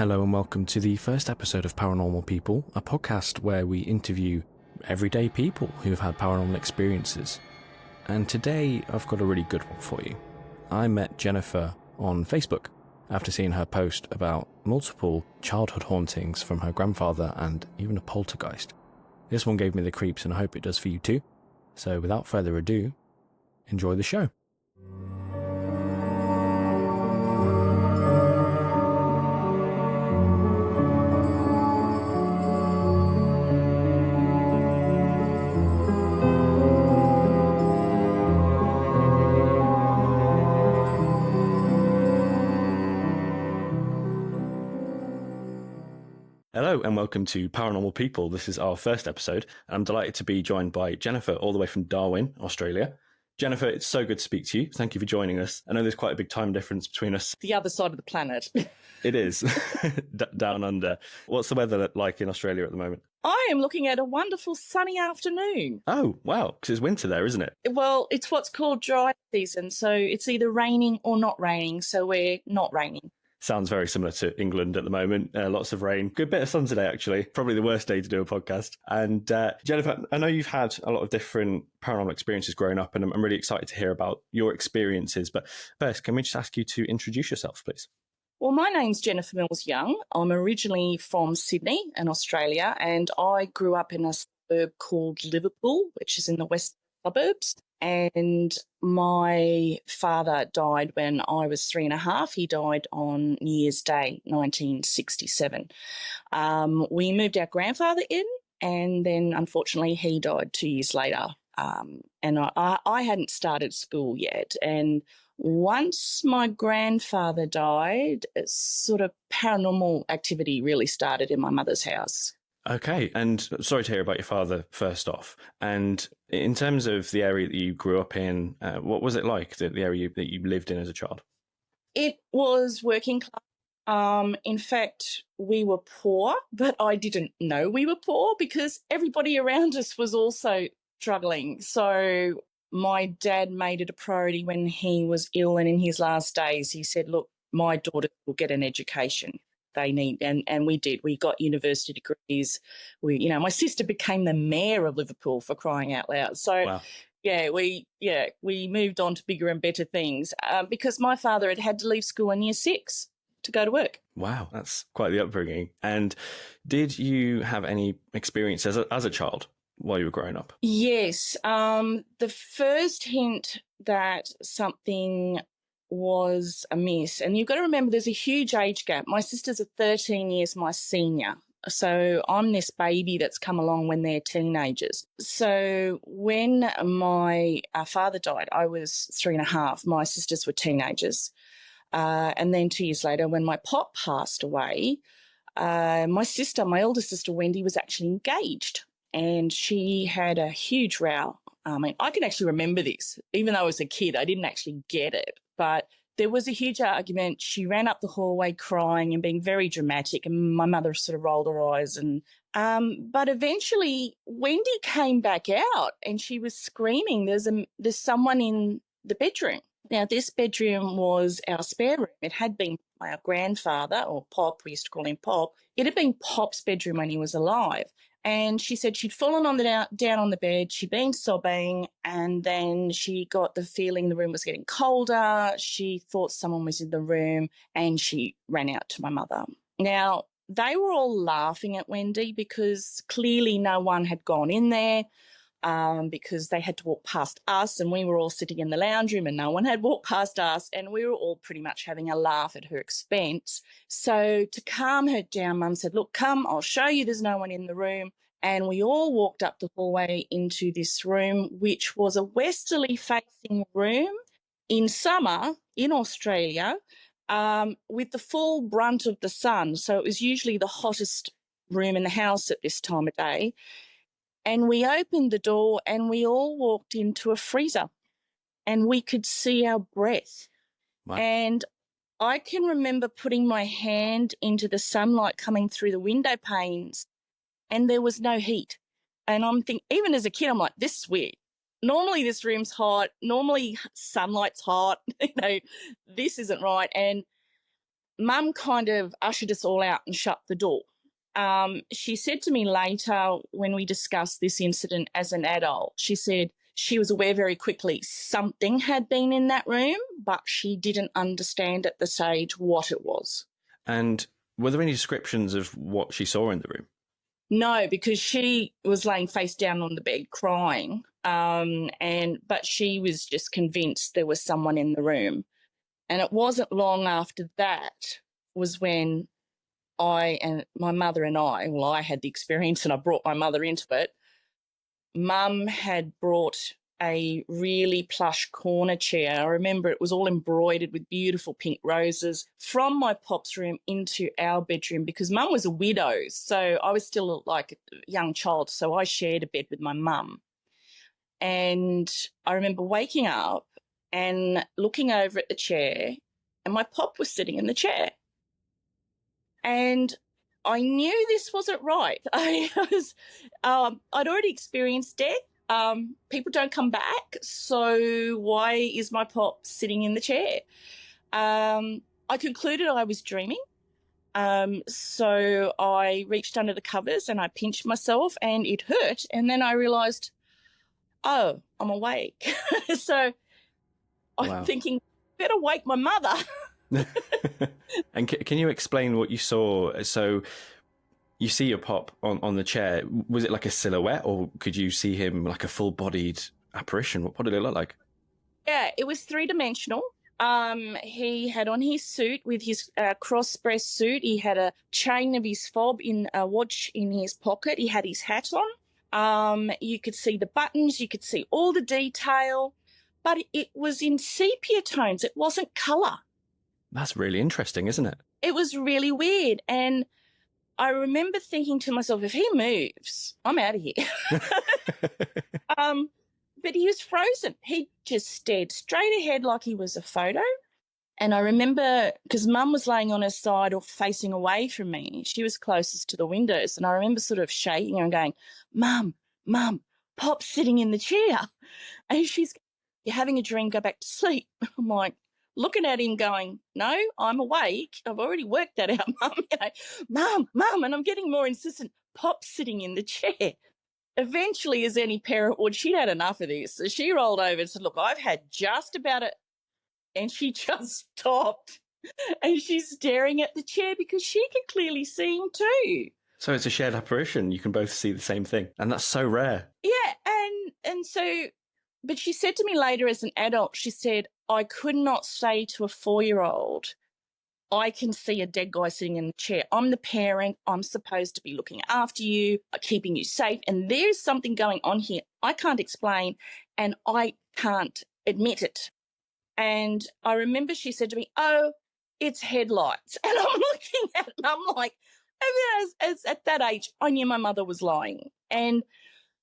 Hello and welcome to the first episode of Paranormal People, a podcast where we interview everyday people who have had paranormal experiences. And today I've got a really good one for you. I met Jennifer on Facebook after seeing her post about multiple childhood hauntings from her grandfather and even a poltergeist. This one gave me the creeps and I hope it does for you too. So without further ado, enjoy the show. Hello and welcome to Paranormal People. This is our first episode. I'm delighted to be joined by Jennifer all the way from Darwin, Australia. Jennifer, it's so good to speak to you. Thank you for joining us. I know there's quite a big time difference between us. The other side of the planet. It is. Down under. What's the weather like in Australia at the moment? I am looking at a wonderful sunny afternoon. Oh, wow. Because it's winter there, isn't it? Well, it's what's called dry season. So it's either raining or not raining. So we're not raining. Sounds very similar to England at the moment. Lots of rain. Good bit of sun today, actually. Probably the worst day to do a podcast. And Jennifer, I know you've had a lot of different paranormal experiences growing up, and I'm really excited to hear about your experiences. But first, can we just ask you to introduce yourself, please? Well, my name's Jennifer Mills Young. I'm originally from Sydney in Australia, and I grew up in a suburb called Liverpool, which is in the western suburbs. And my father died when I was 3.5. He died on New Year's Day, 1967. We moved our grandfather in, and then unfortunately he died 2 years later. And I hadn't started school yet. And once my grandfather died, sort of paranormal activity really started in my mother's house. Okay, and sorry to hear about your father first off. And in terms of the area that you grew up in, what was it like, the area that you lived in as a child? It was working class. In fact, we were poor, but I didn't know we were poor because everybody around us was also struggling. So my dad made it a priority when he was ill and in his last days. He said, look, my daughter will get an education. They need, and we did. We got university degrees. My sister became the mayor of Liverpool, for crying out loud. So, wow. we moved on to bigger and better things because my father had to leave school in year 6 to go to work. Wow, that's quite the upbringing. And did you have any experience as a child while you were growing up? Yes. The first hint that something was amiss. And you've got to remember there's a huge age gap. My sisters are 13 years my senior. So I'm this baby that's come along when they're teenagers. So when my father died, I was 3.5. My sisters were teenagers. And then 2 years later, when my pop passed away, my older sister Wendy, was actually engaged. And she had a huge row. I mean, I can actually remember this. Even though I was a kid, I didn't actually get it. But there was a huge argument. She ran up the hallway crying and being very dramatic, and my mother sort of rolled her eyes. But eventually Wendy came back out and she was screaming, there's someone in the bedroom. Now, this bedroom was our spare room. It had been our grandfather, or Pop, we used to call him Pop. It had been Pop's bedroom when he was alive. And she said she'd fallen down on the bed, she'd been sobbing, and then she got the feeling the room was getting colder. She thought someone was in the room, and she ran out to my mother. Now, they were all laughing at Wendy because clearly no one had gone in there because they had to walk past us, and we were all sitting in the lounge room and no one had walked past us, and we were all pretty much having a laugh at her expense. So to calm her down, Mum said, look, come, I'll show you there's no one in the room. And we all walked up the hallway into this room, which was a westerly facing room in summer in Australia with the full brunt of the sun. So it was usually the hottest room in the house at this time of day. And we opened the door and we all walked into a freezer and we could see our breath. Wow. And I can remember putting my hand into the sunlight coming through the window panes and there was no heat. And I'm thinking, even as a kid, I'm like, this is weird. Normally this room's hot. Normally sunlight's hot. This isn't right. And Mum kind of ushered us all out and shut the door. She said to me later when we discussed this incident as an adult, she said she was aware very quickly something had been in that room, but she didn't understand at the stage what it was. And were there any descriptions of what she saw in the room? No, because she was laying face down on the bed crying, but she was just convinced there was someone in the room. And it wasn't long after that was when I and my mother and I had the experience and I brought my mother into it. Mum had brought a really plush corner chair. I remember it was all embroidered with beautiful pink roses from my pop's room into our bedroom because Mum was a widow. So I was still like a young child. So I shared a bed with my mum. And I remember waking up and looking over at the chair and my pop was sitting in the chair. And I knew this wasn't right. I'd already experienced death. People don't come back. So why is my pop sitting in the chair? I concluded I was dreaming. So I reached under the covers and I pinched myself and it hurt. And then I realised, oh, I'm awake. So I'm thinking, better wake my mother. And can you explain what you saw? So you see your pop on the chair. Was it like a silhouette or could you see him like a full-bodied apparition? What did it look like? Yeah, it was three-dimensional. He had on his suit with his cross-breast suit. He had a chain of his fob in a watch in his pocket. He had his hat on. You could see the buttons. You could see all the detail. But it was in sepia tones. It wasn't colour. That's really interesting, isn't it? It was really weird. And I remember thinking to myself, if he moves, I'm out of here. But he was frozen. He just stared straight ahead like he was a photo. And I remember, because Mum was laying on her side or facing away from me, she was closest to the windows. And I remember sort of shaking her and going, Mum, Pop's sitting in the chair. And she's, you're having a dream, go back to sleep. I'm like, looking at him going, no, I'm awake. I've already worked that out, Mum. Mum, and I'm getting more insistent. Pop's sitting in the chair. Eventually, as any parent would, she'd had enough of this. So she rolled over and said, look, I've had just about it. And she just stopped and she's staring at the chair because she can clearly see him too. So it's a shared apparition. You can both see the same thing. And that's so rare. Yeah. And so, but she said to me later as an adult, she said, I could not say to a 4-year-old, I can see a dead guy sitting in the chair. I'm the parent. I'm supposed to be looking after you, keeping you safe. And there's something going on here I can't explain and I can't admit it. And I remember she said to me, oh, it's headlights. And I'm looking at Mum like, as at that age, I knew my mother was lying. And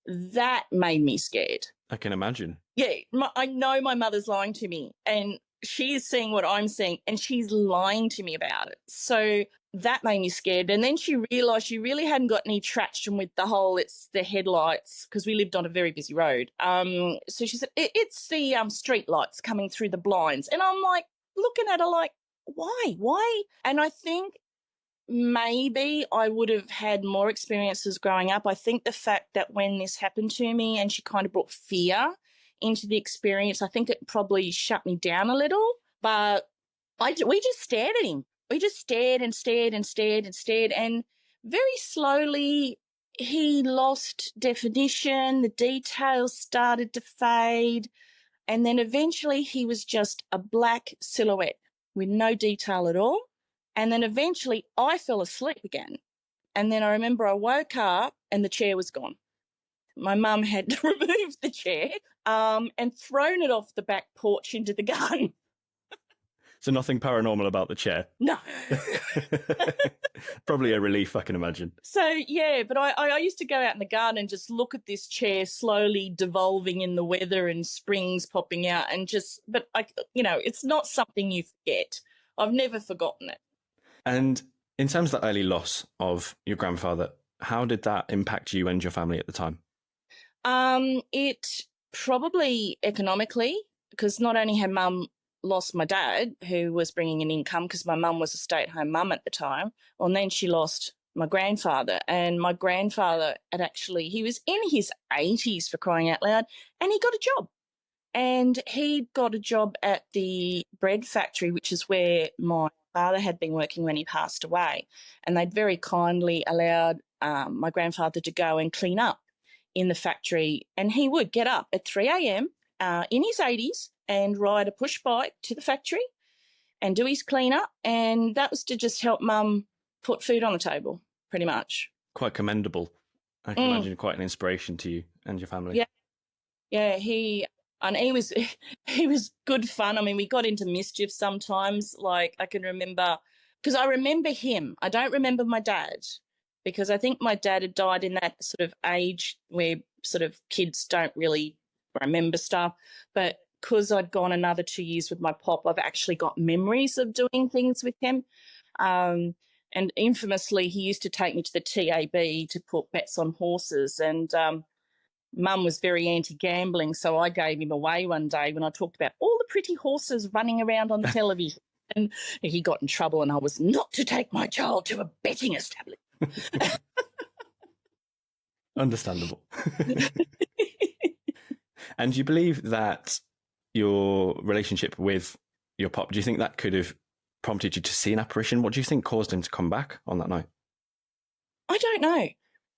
that made me scared. I can imagine. Yeah, I know my mother's lying to me and she is seeing what I'm seeing and she's lying to me about it. So that made me scared. And then she realised she really hadn't got any traction with the whole it's the headlights because we lived on a very busy road. So she said, it's the street lights coming through the blinds. And I'm like looking at her like, why? And I think maybe I would have had more experiences growing up. I think the fact that when this happened to me and she kind of brought fear into the experience, I think it probably shut me down a little. But we just stared at him. We just stared and stared and stared and stared. And very slowly he lost definition. The details started to fade. And then eventually he was just a black silhouette with no detail at all. And then eventually I fell asleep again. And then I remember I woke up and the chair was gone. My mum had removed the chair and thrown it off the back porch into the garden. So nothing paranormal about the chair? No. Probably a relief, I can imagine. So, yeah, but I used to go out in the garden and just look at this chair slowly devolving in the weather and springs popping out and it's not something you forget. I've never forgotten it. And in terms of the early loss of your grandfather, how did that impact you and your family at the time? It probably economically, because not only had Mum lost my dad, who was bringing an income because my mum was a stay-at-home mum at the time. Well, and then she lost my grandfather, and my grandfather he was in his 80s, for crying out loud, and he got a job. And he got a job at the bread factory, which is where my father had been working when he passed away. And they'd very kindly allowed my grandfather to go and clean up in the factory. And he would get up at 3 a.m. In his 80s and ride a push bike to the factory and do his clean up. And that was to just help Mum put food on the table, pretty much. Quite commendable. I can imagine quite an inspiration to you and your family. Yeah, he was good fun. I mean, we got into mischief sometimes. Like, I can remember, because I remember him. I don't remember my dad, because I think my dad had died in that sort of age where sort of kids don't really remember stuff. But because I'd gone another 2 years with my pop, I've actually got memories of doing things with him. And infamously, he used to take me to the TAB to put bets on horses, and Mum was very anti-gambling, so I gave him away one day when I talked about all the pretty horses running around on the television. And he got in trouble, and I was not to take my child to a betting establishment. Understandable. And do you believe that your relationship with your pop, do you think that could have prompted you to see an apparition? What do you think caused him to come back on that night? I don't know.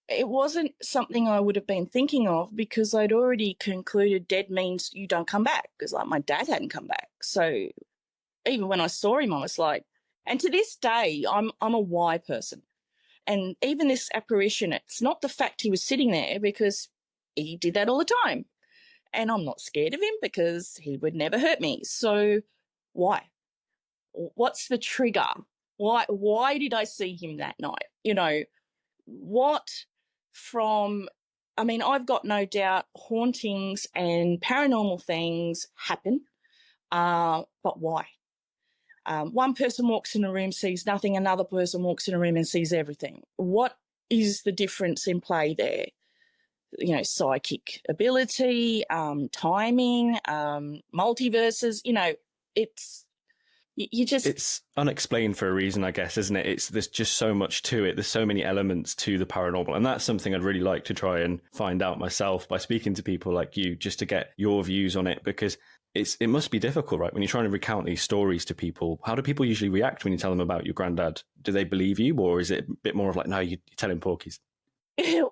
It wasn't something I would have been thinking of, because I'd already concluded dead means you don't come back, because like my dad hadn't come back. So even when I saw him, I was like, and to this day, I'm a why person. And even this apparition, it's not the fact he was sitting there, because he did that all the time. And I'm not scared of him because he would never hurt me. So why? What's the trigger? Why did I see him that night? You know, I've got no doubt hauntings and paranormal things happen, but why? One person walks in a room, sees nothing, another person walks in a room and sees everything. What is the difference in play there? You know, psychic ability, timing, multiverses, you know, it's unexplained for a reason, I guess, isn't it? There's just so much to it. There's so many elements to the paranormal. And that's something I'd really like to try and find out myself by speaking to people like you, just to get your views on it, because it must be difficult, right? When you're trying to recount these stories to people, how do people usually react when you tell them about your granddad? Do they believe you, or is it a bit more of like, no, you're telling porkies?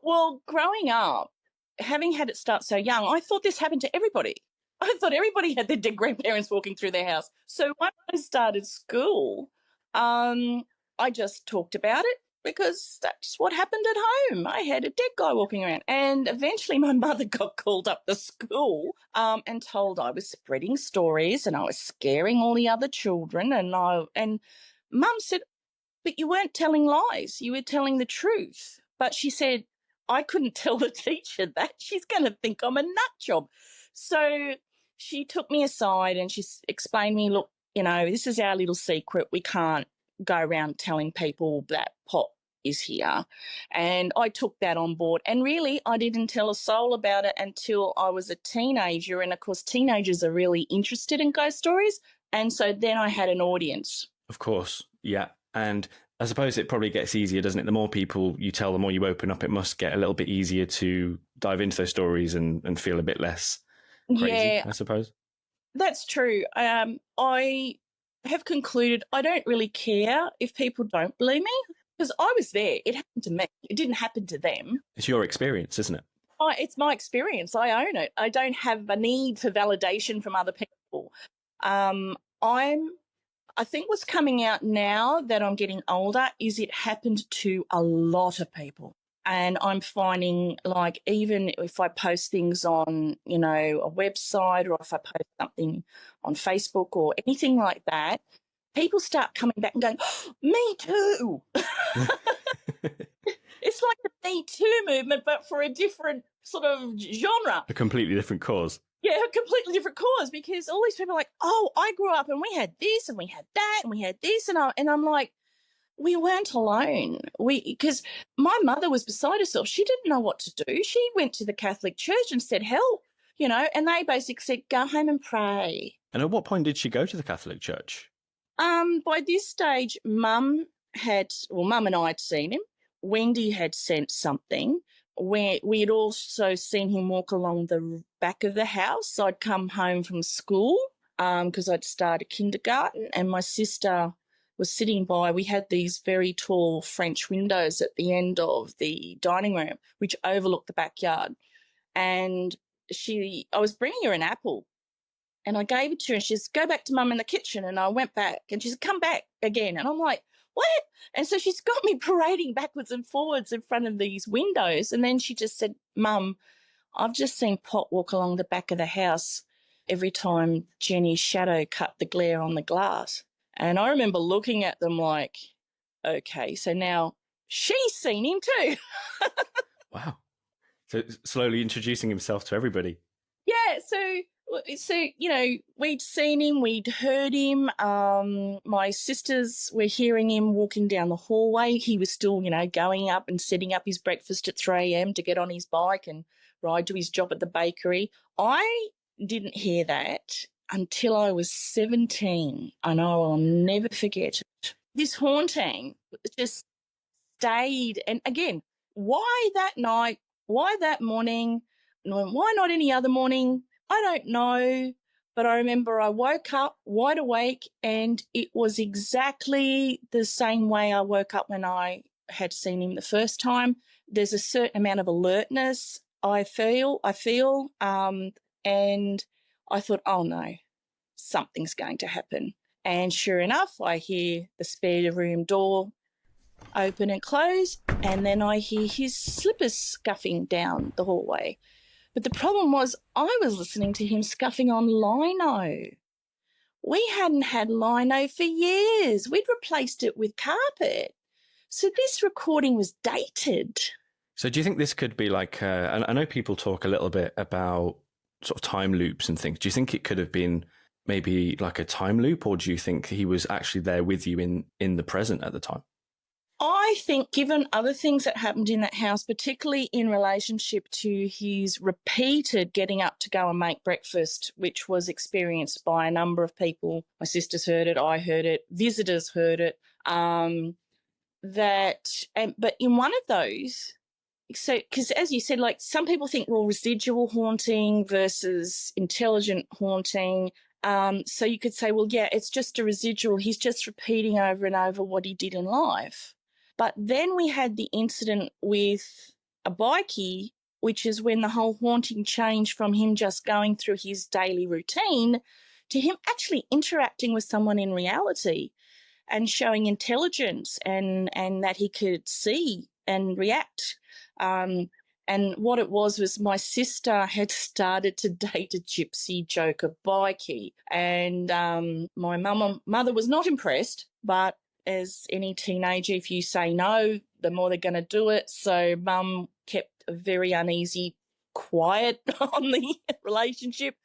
Well, growing up, having had it start so young, I thought this happened to everybody. I thought everybody had their dead grandparents walking through their house. So when I started school, I just talked about it, because that's what happened at home. I had a dead guy walking around. And eventually my mother got called up to school and told I was spreading stories and I was scaring all the other children. And Mum said, but you weren't telling lies. You were telling the truth. But she said, I couldn't tell the teacher that. She's going to think I'm a nut job. So she took me aside and she explained to me, look, you know, this is our little secret. We can't go around telling people that Pop is here. And I took that on board. And really, I didn't tell a soul about it until I was a teenager. And, of course, teenagers are really interested in ghost stories. And so then I had an audience. Of course, yeah. And I suppose it probably gets easier, doesn't it? The more people you tell, the more you open up, it must get a little bit easier to dive into those stories and feel a bit less crazy, I suppose. That's true. I have concluded I don't really care if people don't believe me, because I was there. It happened to me. It didn't happen to them. It's your experience, isn't it? It's my experience. I own it. I don't have a need for validation from other people. I think what's coming out now that I'm getting older is it happened to a lot of people. And I'm finding, like, even if I post things on, you know, a website, or if I post something on Facebook or anything like that, people start coming back and going, oh, me too. It's like the Me Too movement, but for a different sort of genre. A completely different cause. Yeah, a completely different cause, because all these people are like, oh, I grew up and we had this and we had that and we had this. And I'm like, we weren't alone. Because my mother was beside herself. She didn't know what to do. She went to the Catholic Church and said, help. and they basically said, go home and pray. And at what point did she go to the Catholic Church? By this stage, Mum and I had seen him. Wendy had sent something. We had also seen him walk along the back of the house. I'd come home from school because I'd started kindergarten, and my sister was sitting by. We had these very tall French windows at the end of the dining room, which overlooked the backyard. And I was bringing her an apple, and I gave it to her, and she says, go back to Mum in the kitchen. And I went back, and she said, come back again. And I'm like, what? And so she's got me parading backwards and forwards in front of these windows. And then she just said, Mum, I've just seen Pot walk along the back of the house every time Jenny's shadow cut the glare on the glass. And I remember looking at them like, okay, so now she's seen him too. Wow. So slowly introducing himself to everybody. Yeah, so we'd seen him, we'd heard him. My sisters were hearing him walking down the hallway. He was still, going up and setting up his breakfast at 3 a.m. to get on his bike and ride to his job at the bakery. I didn't hear that until I was 17, and I will never forget it. This haunting just stayed. And again, why that night? Why that morning? Why not any other morning? I don't know. But I remember I woke up wide awake, and it was exactly the same way I woke up when I had seen him the first time. There's a certain amount of alertness I feel, and I thought, oh no, something's going to happen. And sure enough, I hear the spare room door open and close, and then I hear his slippers scuffing down the hallway. But the problem was I was listening to him scuffing on lino. We hadn't had lino for years. We'd replaced it with carpet. So this recording was dated. So do you think this could be like, and I know people talk a little bit about sort of time loops and things. Do you think it could have been maybe like a time loop, or do you think he was actually there with you in the present at the time? I think given other things that happened in that house, particularly in relationship to his repeated getting up to go and make breakfast, which was experienced by a number of people. My sisters heard it, I heard it, visitors heard it. But in one of those, so because as you said, like some people think, well, residual haunting versus intelligent haunting. So you could say, well, yeah, it's just a residual. He's just repeating over and over what he did in life. But then we had the incident with a bikie, which is when the whole haunting changed from him just going through his daily routine to him actually interacting with someone in reality and showing intelligence and that he could see and react. And what it was my sister had started to date a gypsy joker bikie, and my mother was not impressed, but as any teenager, if you say no, the more they're going to do it. So Mum kept a very uneasy quiet on the relationship.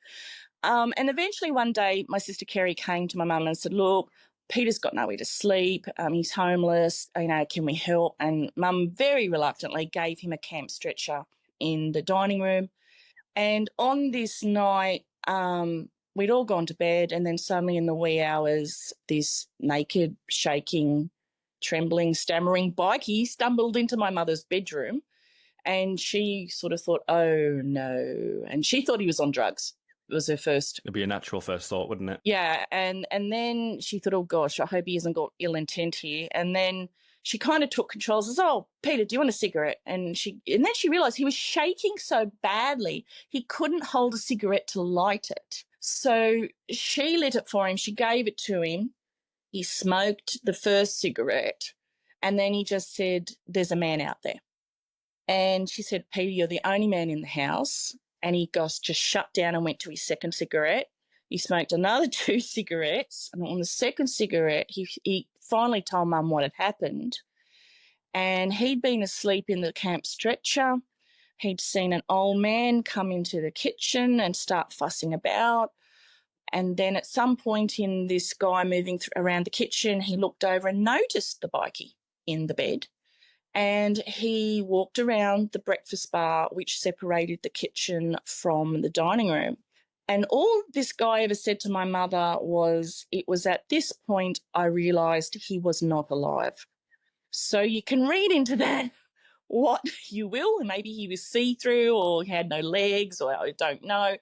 And eventually one day my sister Kerry came to my mum and said, look, Peter's got nowhere to sleep. He's homeless. Can we help? And Mum very reluctantly gave him a camp stretcher in the dining room. And on this night, we'd all gone to bed, and then suddenly in the wee hours, this naked, shaking, trembling, stammering bikie stumbled into my mother's bedroom, and she sort of thought, oh, no. And she thought he was on drugs. It was her first. It'd be a natural first thought, wouldn't it? Yeah, and then she thought, oh, gosh, I hope he hasn't got ill intent here. And then she kind of took control and says, oh, Peter, do you want a cigarette? And then she realised he was shaking so badly he couldn't hold a cigarette to light it. So she lit it for him. She gave it to him. He smoked the first cigarette, and then he just said, there's a man out there. And she said, Peter, you're the only man in the house. And he just shut down and went to his second cigarette. He smoked another 2 cigarettes. And on the second cigarette, he finally told Mum what had happened. And he'd been asleep in the camp stretcher. He'd seen an old man come into the kitchen and start fussing about. And then at some point in this guy moving around the kitchen, he looked over and noticed the bikie in the bed. And he walked around the breakfast bar, which separated the kitchen from the dining room. And all this guy ever said to my mother was, it was at this point I realised he was not alive. So you can read into that what you will, and maybe he was see-through or he had no legs, or I don't know.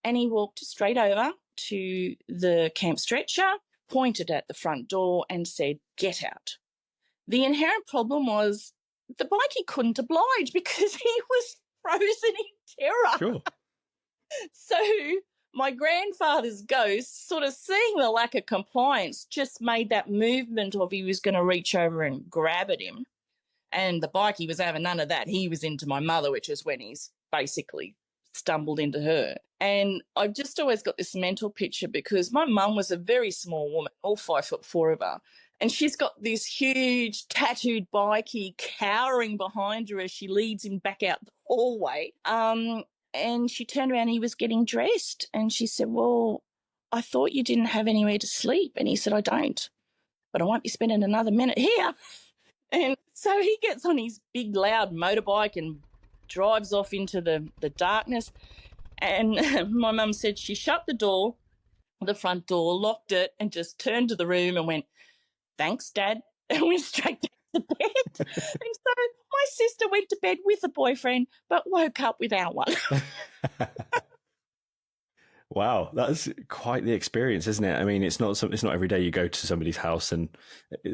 And he walked straight over to the camp stretcher, pointed at the front door and said, "Get out." The inherent problem was the bikie couldn't oblige because he was frozen in terror. Sure. So my grandfather's ghost, sort of seeing the lack of compliance, just made that movement of he was going to reach over and grab at him. And the bikie was having none of that. He was into my mother, which is when he's basically stumbled into her. And I've just always got this mental picture because my mum was a very small woman, all 5'4" of her. And she's got this huge tattooed bikie cowering behind her as she leads him back out the hallway. And she turned around, he was getting dressed. And she said, "Well, I thought you didn't have anywhere to sleep." And he said, "I don't, but I won't be spending another minute here." And so he gets on his big, loud motorbike and drives off into the darkness. And my mum said she shut the door, the front door, locked it, and just turned to the room and went, "Thanks, Dad," and went straight back to bed. And so my sister went to bed with a boyfriend but woke up without one. Wow, that's quite the experience, isn't it? I mean, it's not every day you go to somebody's house and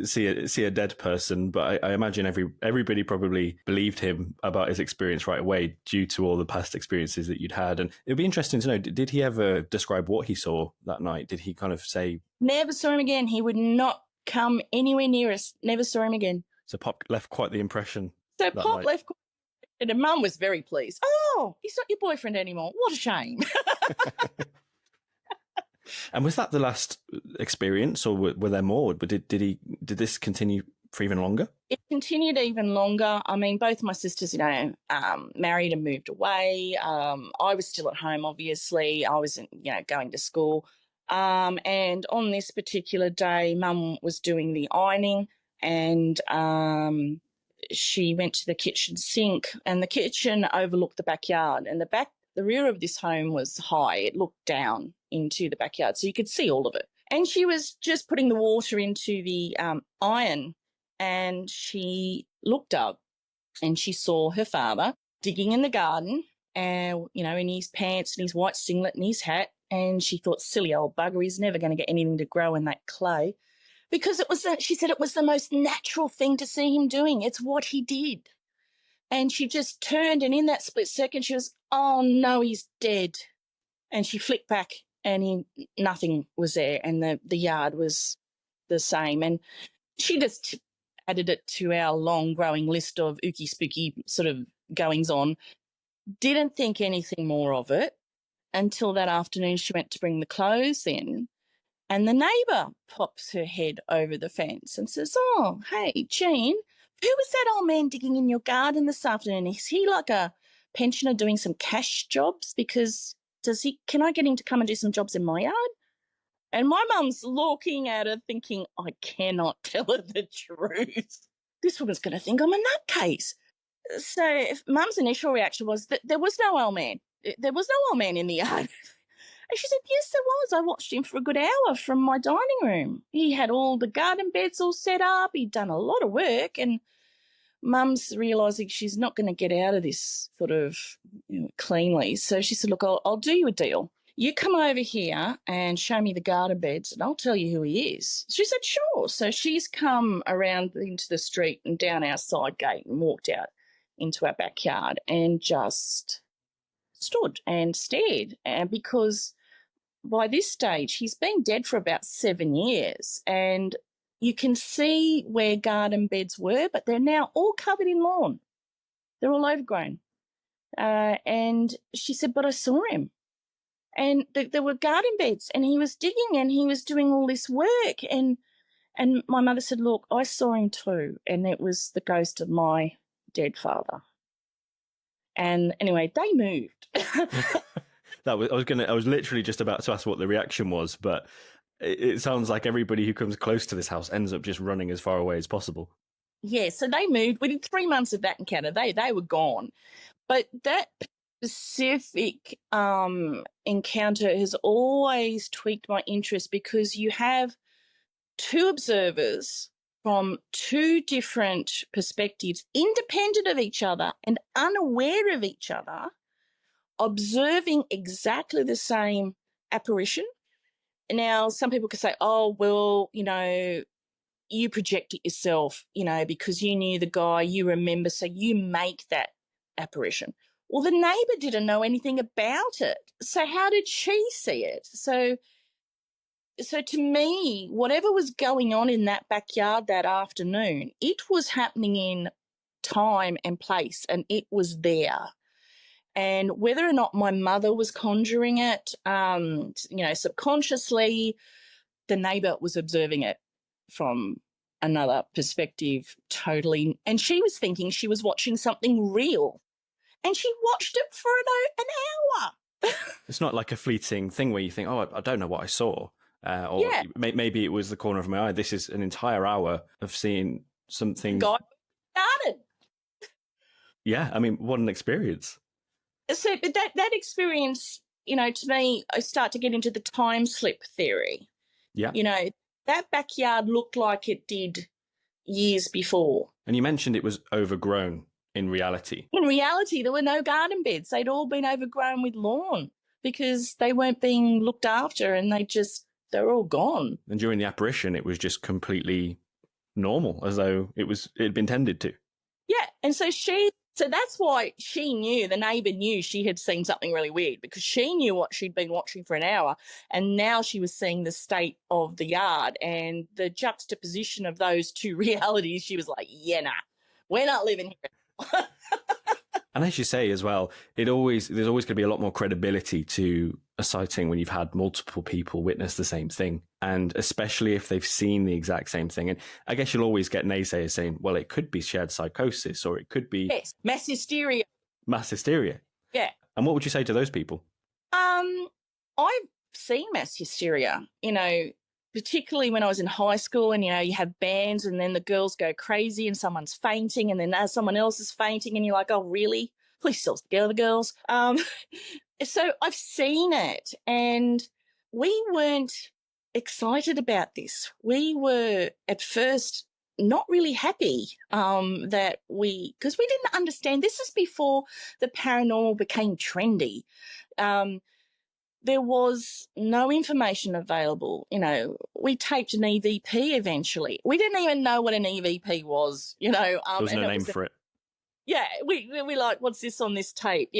see a dead person, but I imagine everybody probably believed him about his experience right away due to all the past experiences that you'd had. And it'd be interesting to know, did he ever describe what he saw that night? Did he kind of say? Never saw him again. He would not come anywhere near us. Never saw him again. So Pop left quite the impression. So Pop left, and Mum was very pleased. "Oh, he's not your boyfriend anymore. What a shame." And was that the last experience, or were there more? Did this continue for even longer? It continued even longer. I mean, both my sisters, married and moved away. I was still at home, obviously. I was, going to school. And on this particular day, Mum was doing the ironing, and she went to the kitchen sink, and the kitchen overlooked the backyard, and the rear of this home was high. It looked down into the backyard, so you could see all of it. And she was just putting the water into the iron, and she looked up and she saw her father digging in the garden, and in his pants and his white singlet and his hat. And she thought, "Silly old bugger, he's never going to get anything to grow in that clay." Because she said it was the most natural thing to see him doing. It's what he did. And she just turned, and in that split second, she was, "Oh no, he's dead." And she flicked back, and nothing was there, and the yard was the same. And she just added it to our long growing list of ooky spooky sort of goings on. Didn't think anything more of it until that afternoon she went to bring the clothes in, and the neighbour pops her head over the fence and says, "Oh, hey, Jean, who was that old man digging in your garden this afternoon? Is he like a pensioner doing some cash jobs? Because can I get him to come and do some jobs in my yard?" And my mum's looking at her thinking, I cannot tell her the truth. This woman's going to think I'm a nutcase. So Mum's initial reaction was that there was no old man. There was no old man in the yard. And she said, "Yes, there was. I watched him for a good hour from my dining room. He had all the garden beds all set up. He'd done a lot of work." And Mum's realising she's not going to get out of this sort of cleanly. So she said, "Look, I'll do you a deal. You come over here and show me the garden beds and I'll tell you who he is." She said, "Sure." So she's come around into the street and down our side gate and walked out into our backyard and just stood and stared. And because by this stage, he's been dead for about 7 years, and you can see where garden beds were, but they're now all covered in lawn. They're all overgrown. And she said, "But I saw him. And there were garden beds, and he was digging, and he was doing all this work." And my mother said, "Look, I saw him too, and it was the ghost of my dead father." And anyway, they moved. I was literally just about to ask what the reaction was, but it sounds like everybody who comes close to this house ends up just running as far away as possible. Yeah, so they moved. We did 3 months of that encounter. They were gone. But that specific encounter has always tweaked my interest because you have two observers from two different perspectives, independent of each other and unaware of each other, observing exactly the same apparition. Now, some people could say, oh, well, you project it yourself, because you knew the guy, you remember, so you make that apparition. Well, the neighbour didn't know anything about it. So how did she see it? So to me, whatever was going on in that backyard that afternoon, it was happening in time and place, and it was there. And whether or not my mother was conjuring it, subconsciously, the neighbour was observing it from another perspective totally. And she was thinking she was watching something real. And she watched it for an hour. It's not like a fleeting thing where you think, oh, I don't know what I saw. Or Yeah. Maybe it was the corner of my eye. This is an entire hour of seeing something. God started. Yeah, I mean, what an experience. So but that experience, to me, I start to get into the time slip theory. Yeah. That backyard looked like it did years before. And you mentioned it was overgrown in reality. In reality, there were no garden beds. They'd all been overgrown with lawn because they weren't being looked after, and they're all gone. And during the apparition, it was just completely normal, as though it had been tended to. Yeah, and so that's why she knew, the neighbour knew she had seen something really weird, because she knew what she'd been watching for an hour, and now she was seeing the state of the yard and the juxtaposition of those two realities. She was like, yeah, nah, we're not living here. And as you say as well, there's always going to be a lot more credibility to a sighting when you've had multiple people witness the same thing, and especially if they've seen the exact same thing. And I guess you'll always get naysayers saying, well, it could be shared psychosis, or it could be mass hysteria. Mass hysteria. Yeah. And what would you say to those people? I've seen mass hysteria, particularly when I was in high school, and, you have bands and then the girls go crazy and someone's fainting, and then someone else is fainting and you're like, oh, really? Please stop together, girls. So I've seen it, and we weren't excited about this. We were at first not really happy because we didn't understand. This is before the paranormal became trendy. There was no information available. We taped an EVP eventually. We didn't even know what an EVP was, There was no name for it. Yeah, we like, what's this on this tape,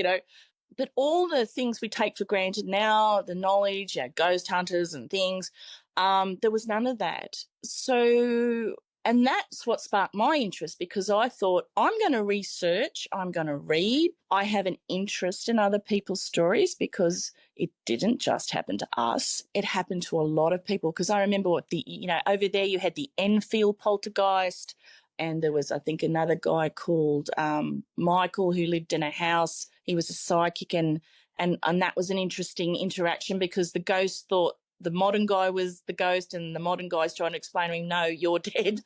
But all the things we take for granted now, the knowledge, ghost hunters and things, there was none of that. So, and that's what sparked my interest, because I thought, I'm going to research, I'm going to read. I have an interest in other people's stories, because it didn't just happen to us. It happened to a lot of people, because I remember over there you had the Enfield poltergeist, and there was, I think, another guy called Michael, who lived in a house. He was a psychic, and that was an interesting interaction, because the ghost thought the modern guy was the ghost, and the modern guy's trying to explain to him, no, you're dead.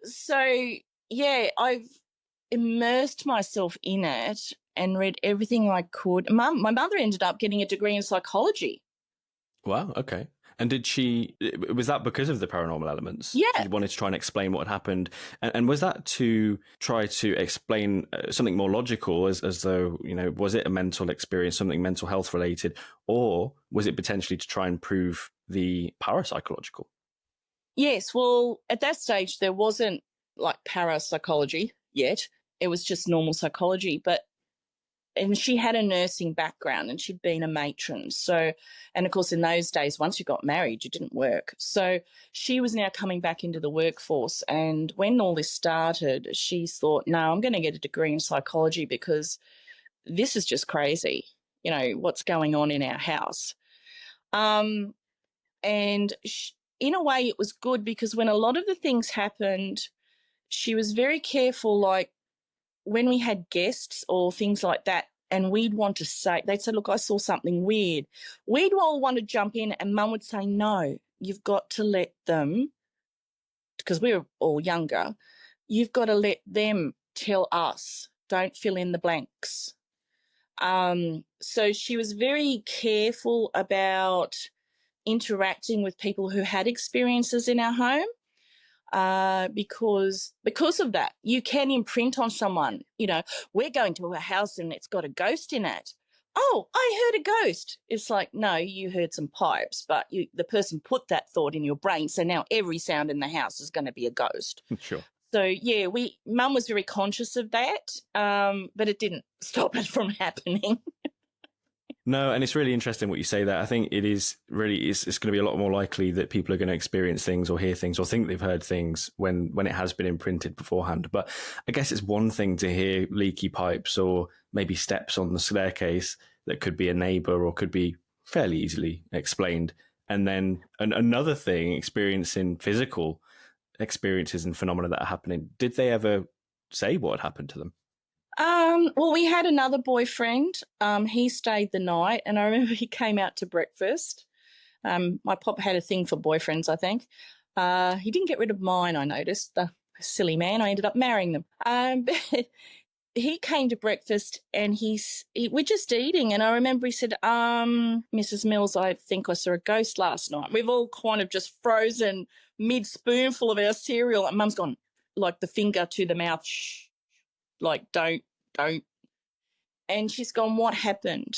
So, yeah, I've immersed myself in it and read everything I could. My mother ended up getting a degree in psychology. Wow, okay. And was that because of the paranormal elements? Yeah. You wanted to try and explain what happened. And was that to try to explain something more logical, as though, was it a mental experience, something mental health related, or was it potentially to try and prove the parapsychological? Yes, well, at that stage, there wasn't like parapsychology yet. It was just normal psychology. And she had a nursing background, and she'd been a matron. So, and of course, in those days, once you got married, you didn't work. So she was now coming back into the workforce. And when all this started, she thought, no, I'm going to get a degree in psychology, because this is just crazy, what's going on in our house. And in a way, it was good, because when a lot of the things happened, she was very careful, like, when we had guests or things like that, and we'd want to say, they'd say, look, I saw something weird. We'd all want to jump in, and Mum would say, no, you've got to let them, because we were all younger, you've got to let them tell us. Don't fill in the blanks. So she was very careful about interacting with people who had experiences in our home. Because of that, you can imprint on someone, we're going to a house and it's got a ghost in it. Oh, I heard a ghost. It's like, no, you heard some pipes, but the person put that thought in your brain. So now every sound in the house is going to be a ghost. Sure. So, yeah, Mum was very conscious of that, but it didn't stop it from happening. No, and it's really interesting what you say there. I think it is really, it's going to be a lot more likely that people are going to experience things or hear things or think they've heard things when it has been imprinted beforehand. But I guess it's one thing to hear leaky pipes or maybe steps on the staircase that could be a neighbour or could be fairly easily explained. And then another thing, experiencing physical experiences and phenomena that are happening. Did they ever say what had happened to them? Well, we had another boyfriend. He stayed the night, and I remember he came out to breakfast. My pop had a thing for boyfriends, I think. He didn't get rid of mine, I noticed. The silly man. I ended up marrying them. But he came to breakfast, and we're just eating, and I remember he said, Mrs. Mills, I think I saw a ghost last night. We've all kind of just frozen mid-spoonful of our cereal, and Mum's gone, like, the finger to the mouth, shh. Like, don't. And she's gone, what happened?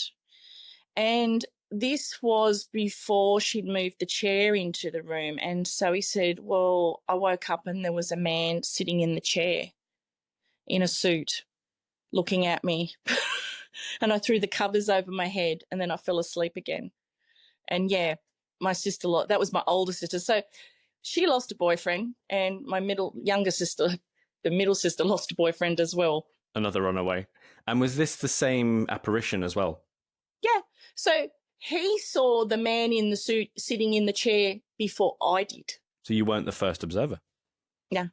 And this was before she'd moved the chair into the room. And so he said, well, I woke up and there was a man sitting in the chair in a suit looking at me. And I threw the covers over my head and then I fell asleep again. And, yeah, my sister, that was my older sister. So she lost a boyfriend, and my younger sister, the middle sister, lost a boyfriend as well. Another runaway. And was this the same apparition as well? Yeah. So he saw the man in the suit sitting in the chair before I did. So you weren't the first observer? Yeah.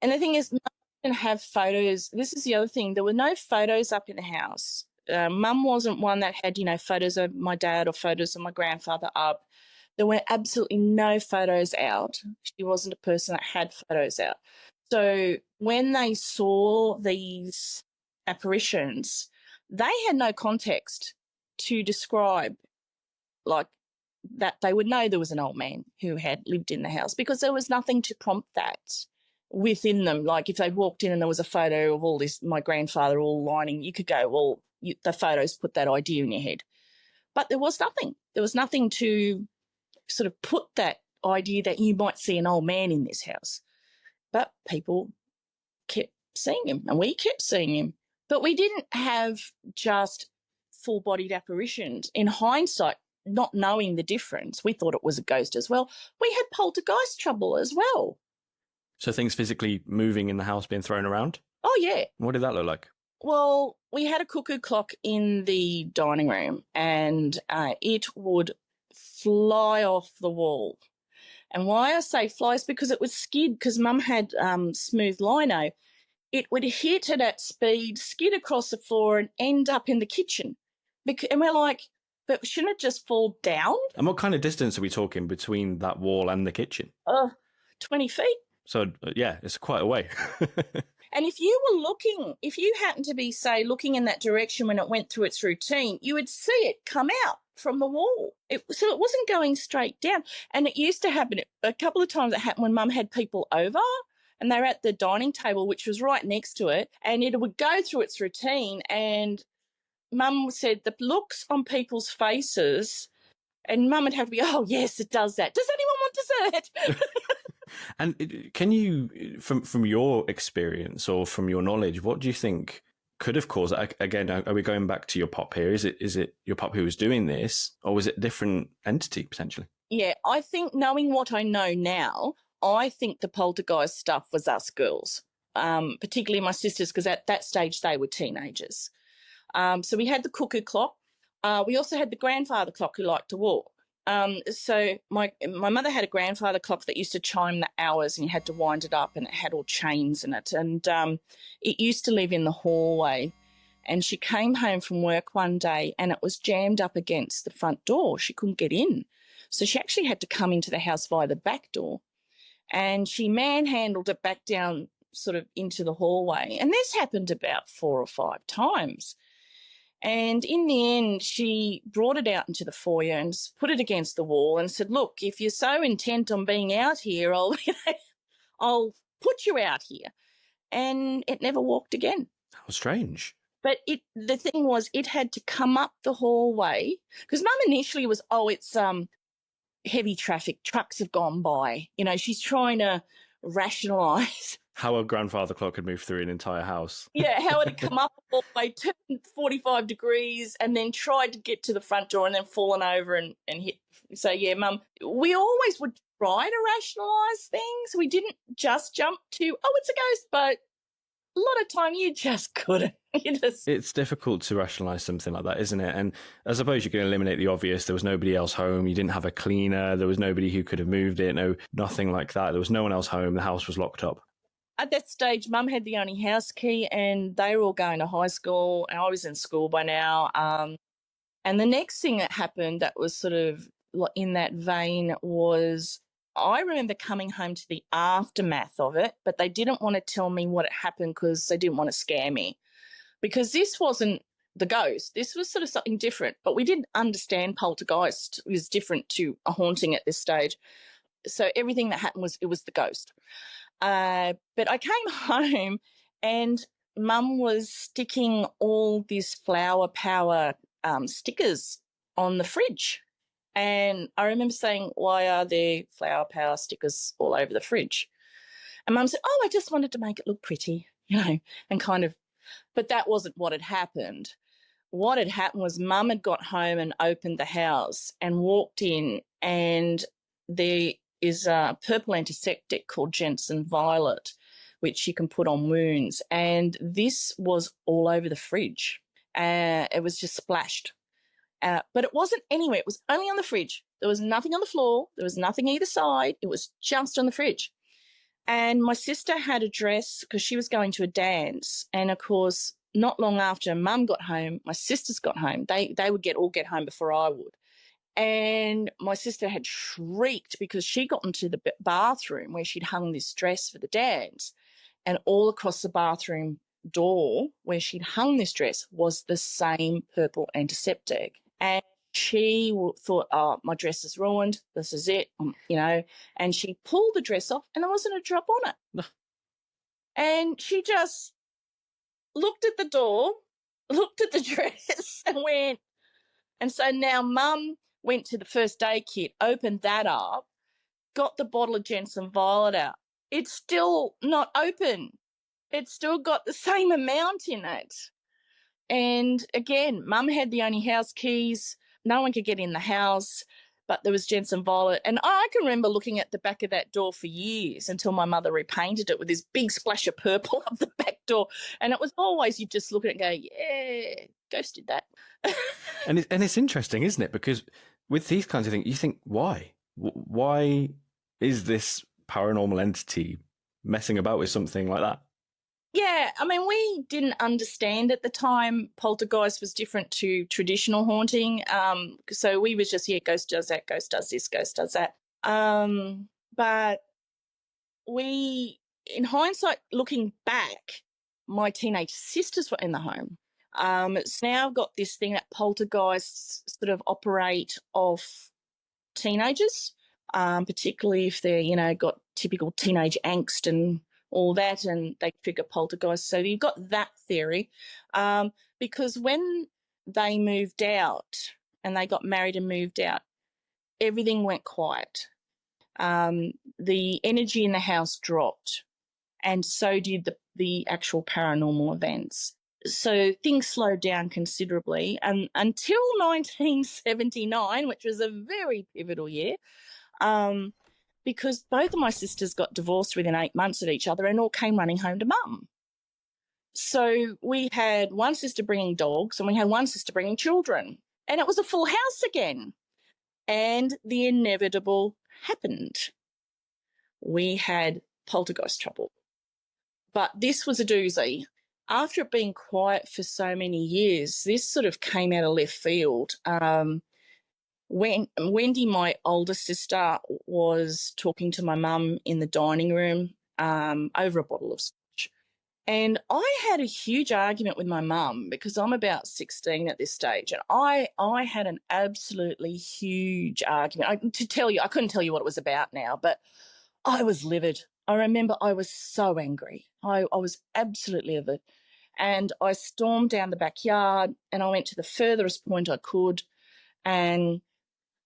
And the thing is, Mum didn't have photos. This is the other thing. There were no photos up in the house. Mum wasn't one that had, photos of my dad or photos of my grandfather up. There were absolutely no photos out. She wasn't a person that had photos out. So when they saw these apparitions, they had no context to describe, like, that they would know there was an old man who had lived in the house, because there was nothing to prompt that within them. Like, if they walked in and there was a photo of all this, my grandfather all lining, you could go, well, the photos put that idea in your head. But there was nothing. There was nothing to sort of put that idea that you might see an old man in this house. But people kept seeing him, and we kept seeing him. But we didn't have just full-bodied apparitions. In hindsight, not knowing the difference, we thought it was a ghost as well. We had poltergeist trouble as well. So things physically moving in the house, being thrown around? Oh, yeah. What did that look like? Well, we had a cuckoo clock in the dining room, and it would fly off the wall. And why I say fly is because it was skid, because Mum had smooth lino. It would hit at that speed, skid across the floor and end up in the kitchen. And we're like, but shouldn't it just fall down? And what kind of distance are we talking between that wall and the kitchen? 20 feet. So, yeah, it's quite a way. And if you happened to be, say, looking in that direction when it went through its routine, you would see it come out from the wall. So it wasn't going straight down. And it used to happen a couple of times. It happened when Mum had people over and they were at the dining table, which was right next to it, and it would go through its routine. And Mum said the looks on people's faces, and Mum would have to be, oh, yes, it does that. Does anyone want dessert? And can you, from your experience or from your knowledge, what do you think could have caused it? Again, are we going back to your pop here? Is it your pop who was doing this, or was it a different entity potentially? Yeah, I think, knowing what I know now, I think the poltergeist stuff was us girls, particularly my sisters, because at that stage they were teenagers. So we had the cuckoo clock. We also had the grandfather clock who liked to walk. So my mother had a grandfather clock that used to chime the hours, and you had to wind it up, and it had all chains in it. And it used to live in the hallway. And she came home from work one day and it was jammed up against the front door. She couldn't get in. So she actually had to come into the house via the back door. And she manhandled it back down sort of into the hallway. And this happened about 4 or 5 times. And in the end, she brought it out into the foyer and put it against the wall and said, look, if you're so intent on being out here, I'll put you out here. And it never walked again. How strange. But the thing was, it had to come up the hallway because Mum initially was, it's heavy traffic, trucks have gone by. You know, she's trying to rationalise. How a grandfather clock could move through an entire house. Yeah, how it had come up all the way, turned 45 degrees and then tried to get to the front door and then fallen over and hit. So, yeah, Mum, we always would try to rationalise things. We didn't just jump to, it's a ghost, but a lot of time you just couldn't. It's difficult to rationalise something like that, isn't it? And I suppose you can eliminate the obvious. There was nobody else home. You didn't have a cleaner. There was nobody who could have moved it. No, nothing like that. There was no one else home. The house was locked up. At that stage, Mum had the only house key and they were all going to high school and I was in school by now. And the next thing that happened that was sort of in that vein was I remember coming home to the aftermath of it, but they didn't want to tell me what had happened because they didn't want to scare me. Because this wasn't the ghost. This was sort of something different, but we didn't understand poltergeist was different to a haunting at this stage. So everything that happened it was the ghost. But I came home and Mum was sticking all these flower power stickers on the fridge. And I remember saying, why are there flower power stickers all over the fridge? And Mum said, I just wanted to make it look pretty, and kind of, but that wasn't what had happened. What had happened was Mum had got home and opened the house and walked in and there is a purple antiseptic called Jensen Violet, which you can put on wounds. And this was all over the fridge. It was just splashed. But it wasn't anywhere. It was only on the fridge. There was nothing on the floor. There was nothing either side. It was just on the fridge. And my sister had a dress because she was going to a dance. And, of course, not long after Mum got home, my sisters got home. They would all get home before I would. And my sister had shrieked because she got into the bathroom where she'd hung this dress for the dance. And all across the bathroom door where she'd hung this dress was the same purple antiseptic. And she thought, my dress is ruined. This is it, and she pulled the dress off and there wasn't a drop on it. And she just looked at the door, looked at the dress and went. And so now Mum went to the first aid kit, opened that up, got the bottle of Jensen Violet out. It's still not open. It's still got the same amount in it. And again, Mum had the only house keys. No one could get in the house, but there was Jensen Violet. And I can remember looking at the back of that door for years until my mother repainted it with this big splash of purple up the back door. And it was always, you just look at it and go, yeah, ghost did that. And it's interesting, isn't it? Because with these kinds of things, you think, why? Why is this paranormal entity messing about with something like that? Yeah, I mean, we didn't understand at the time poltergeist was different to traditional haunting. So we was just, ghost does that, ghost does this, ghost does that. But we, in hindsight, looking back, my teenage sisters were in the home. So now I've got this thing that poltergeists sort of operate off teenagers, particularly if they're, got typical teenage angst and all that, and they trigger poltergeist. So you've got that theory. Because when they moved out and they got married and moved out, everything went quiet. The energy in the house dropped, and so did the actual paranormal events. So things slowed down considerably, and until 1979, which was a very pivotal year, because both of my sisters got divorced within 8 months of each other and all came running home to Mum. So we had one sister bringing dogs and we had one sister bringing children, and it was a full house again. And the inevitable happened. We had poltergeist trouble. But this was a doozy. After it being quiet for so many years, this sort of came out of left field. When Wendy, my older sister, was talking to my mum in the dining room over a bottle of And I had a huge argument with my mum because I'm about 16 at this stage, and I had an absolutely huge argument. I couldn't tell you what it was about now, but I was livid. I remember I was so angry. I was absolutely livid. And I stormed down the backyard and I went to the furthest point I could, and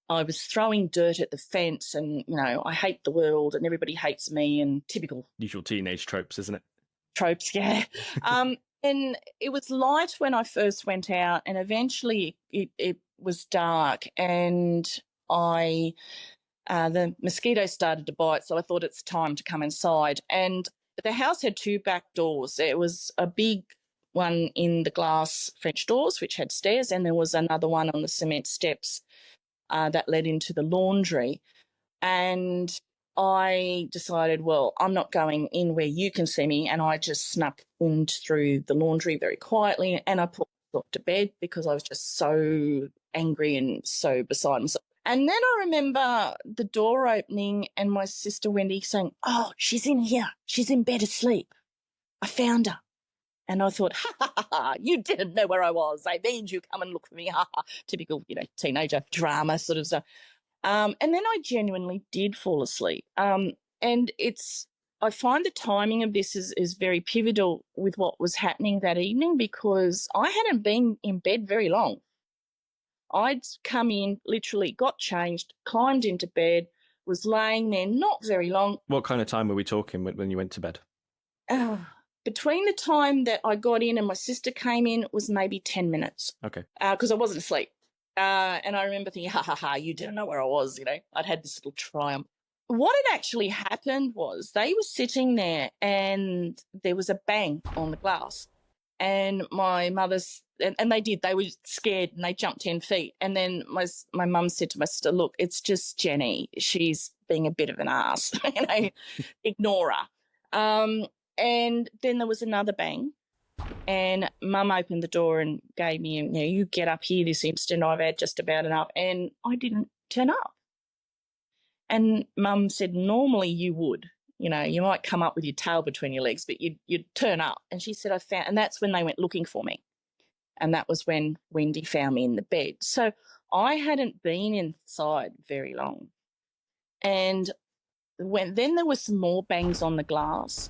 I was throwing dirt at the fence and, I hate the world and everybody hates me and typical Usual teenage tropes, isn't it? tropes, yeah. And it was light when I first went out, and eventually it was dark, and the mosquitoes started to bite, so I thought it's time to come inside. And the house had two back doors. There was a big one in the glass French doors, which had stairs, and there was another one on the cement steps that led into the laundry. And I decided, well, I'm not going in where you can see me, and I just snuck in through the laundry very quietly, and I put myself to bed because I was just so angry and so beside myself. And then I remember the door opening and my sister Wendy saying, "Oh, she's in here. She's in bed asleep. I found her." And I thought, ha, ha, ha, ha, you didn't know where I was. I made you come and look for me. Ha, ha. Typical, teenager drama sort of stuff. And then I genuinely did fall asleep. And I find the timing of this is very pivotal with what was happening that evening, because I hadn't been in bed very long. I'd come in, literally got changed, climbed into bed, was laying there not very long. What kind of time were we talking when you went to bed? Between the time that I got in and my sister came in, it was maybe 10 minutes. Okay. Because I wasn't asleep. And I remember thinking, ha, ha, ha, you didn't know where I was, I'd had this little triumph. What had actually happened was they were sitting there and there was a bang on the glass. And my mother's, and they were scared and they jumped 10 feet. And then my mum said to my sister, "Look, it's just Jenny. She's being a bit of an ass, ignore her." And then there was another bang. And Mum opened the door and gave me, "You get up here this instant. I've had just about enough." And I didn't turn up. And Mum said, "Normally you would, you might come up with your tail between your legs, but you'd turn up." And she said, and that's when they went looking for me. And that was when Wendy found me in the bed. So I hadn't been inside very long. And then there were some more bangs on the glass.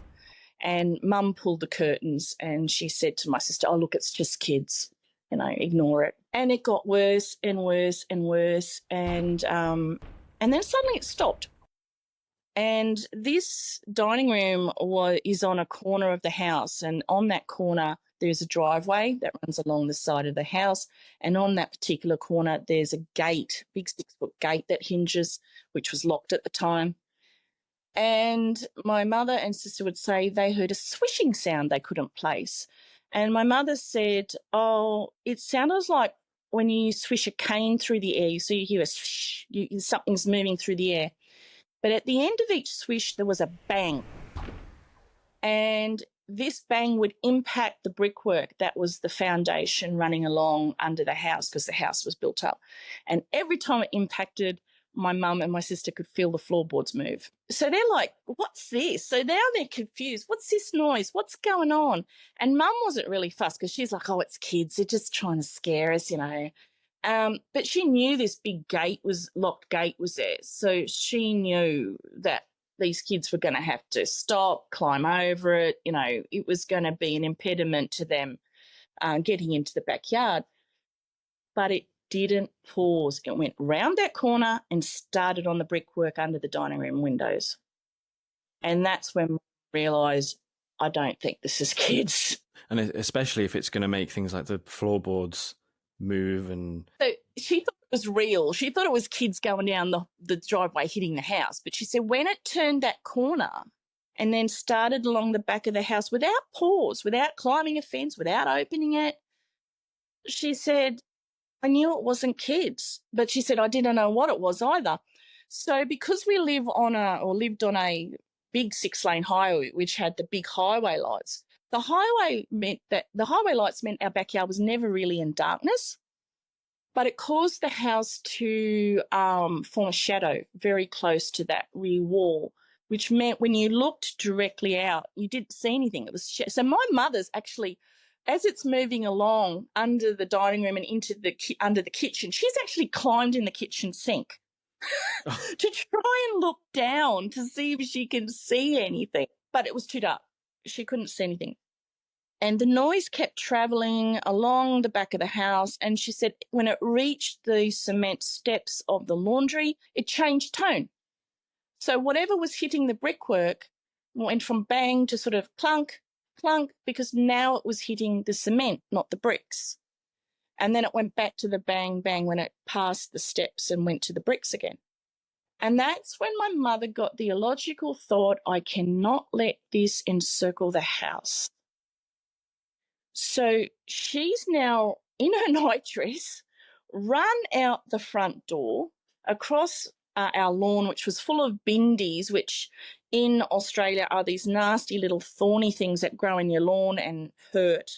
And Mum pulled the curtains and she said to my sister, "Oh, look, it's just kids, ignore it." And it got worse and worse and worse. And then suddenly it stopped. And this dining room is on a corner of the house. And on that corner, there's a driveway that runs along the side of the house. And on that particular corner, there's a gate, big 6-foot gate that hinges, which was locked at the time. And my mother and sister would say they heard a swishing sound they couldn't place. And my mother said, "Oh, it sounded like when you swish a cane through the air, so you hear a swish, something's moving through the air. But at the end of each swish, there was a bang. And this bang would impact the brickwork that was the foundation running along under the house, because the house was built up. And every time it impacted, my mum and my sister could feel the floorboards move." So they're like, "What's this?" So now they're confused. "What's this noise? What's going on?" And Mum wasn't really fussed because she's like, "Oh, it's kids. They're just trying to scare us, But she knew this big locked gate was there. So she knew that these kids were going to have to stop, climb over it. It was going to be an impediment to them getting into the backyard. But it didn't pause. It went round that corner and started on the brickwork under the dining room windows. And that's when I realised, I don't think this is kids. And especially if it's going to make things like the floorboards move. And so she thought it was real. She thought it was kids going down the driveway hitting the house. But she said when it turned that corner and then started along the back of the house without pause, without climbing a fence, without opening it, she said, I knew it wasn't kids, but she said I didn't know what it was either. So because we lived on a big 6-lane highway, which had the big highway lights, the highway lights meant our backyard was never really in darkness, but it caused the house to form a shadow very close to that rear wall. which meant when you looked directly out, you didn't see anything. It was so my mother's actually, as it's moving along under the dining room and into under the kitchen, she's actually climbed in the kitchen sink to try and look down to see if she can see anything. But it was too dark. She couldn't see anything. And the noise kept travelling along the back of the house. And she said when it reached the cement steps of the laundry, it changed tone. So whatever was hitting the brickwork went from bang to sort of clunk, clunk, because now it was hitting the cement, not the bricks. And then it went back to the bang, bang when it passed the steps and went to the bricks again. And that's when my mother got the illogical thought, I cannot let this encircle the house. So she's now in her nightdress, run out the front door, across our lawn, which was full of bindies, which in Australia are these nasty little thorny things that grow in your lawn and hurt.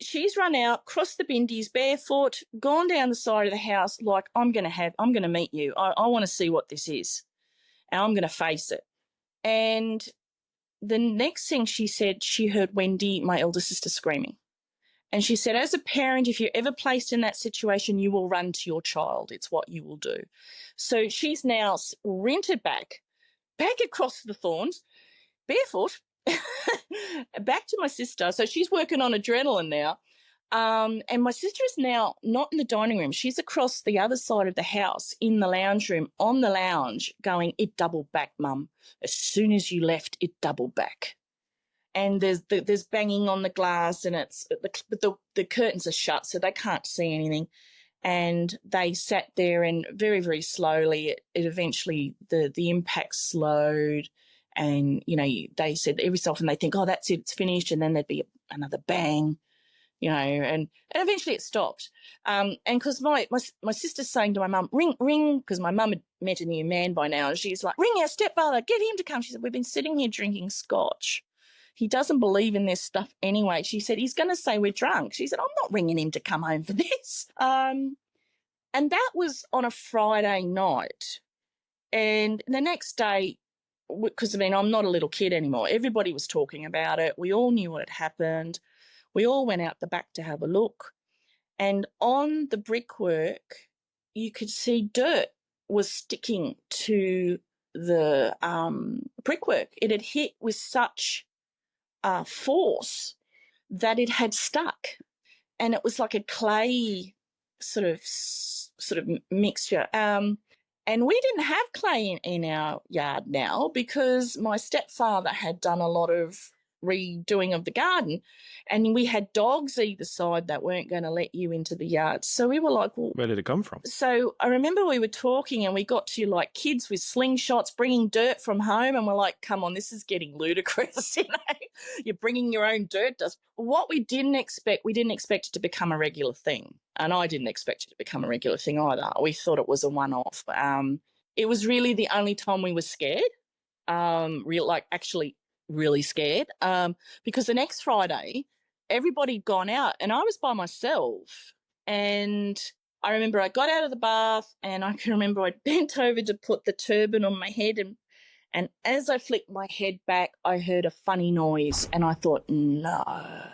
She's run out, crossed the bindies barefoot, gone down the side of the house like, I'm going to meet you. I want to see what this is, and I'm going to face it. And the next thing she said, she heard Wendy, my elder sister, screaming. And she said, as a parent, if you're ever placed in that situation, you will run to your child. It's what you will do. So she's now sprinted back across the thorns, barefoot, back to my sister. So she's working on adrenaline now. And my sister is now not in the dining room. She's across the other side of the house in the lounge room, on the lounge, going, it doubled back, Mum. As soon as you left, it doubled back. And there's banging on the glass, and the curtains are shut, so they can't see anything. And they sat there, and very, very slowly, it eventually, the impact slowed. And, they said every so often they think, oh, that's it, it's finished. And then there'd be another bang. And eventually it stopped. And because my sister's saying to my mum, ring, because my mum had met a new man by now, and she's like, ring our stepfather, get him to come. She said, we've been sitting here drinking scotch. He doesn't believe in this stuff anyway. She said, he's going to say we're drunk. She said, I'm not ringing him to come home for this. And that was on a Friday night. And the next day, because, I'm not a little kid anymore. Everybody was talking about it. We all knew what had happened. We all went out the back to have a look, and on the brickwork, you could see dirt was sticking to the brickwork. It had hit with such force that it had stuck, and it was like a clay sort of mixture. And we didn't have clay in our yard now because my stepfather had done a lot of redoing of the garden, and we had dogs either side that weren't going to let you into the yard. So we were like, well, where did it come from? So I remember we were talking, and we got to like kids with slingshots bringing dirt from home, and we're like, come on, this is getting ludicrous. You're bringing your own dirt dust. What we didn't expect it to become a regular thing, and I didn't expect it to become a regular thing either. We thought it was a one-off. It was really the only time we were scared, really scared, because the next Friday everybody'd gone out and I was by myself. And I remember I got out of the bath, and I can remember I bent over to put the turban on my head, and as I flicked my head back, I heard a funny noise, and I thought, no,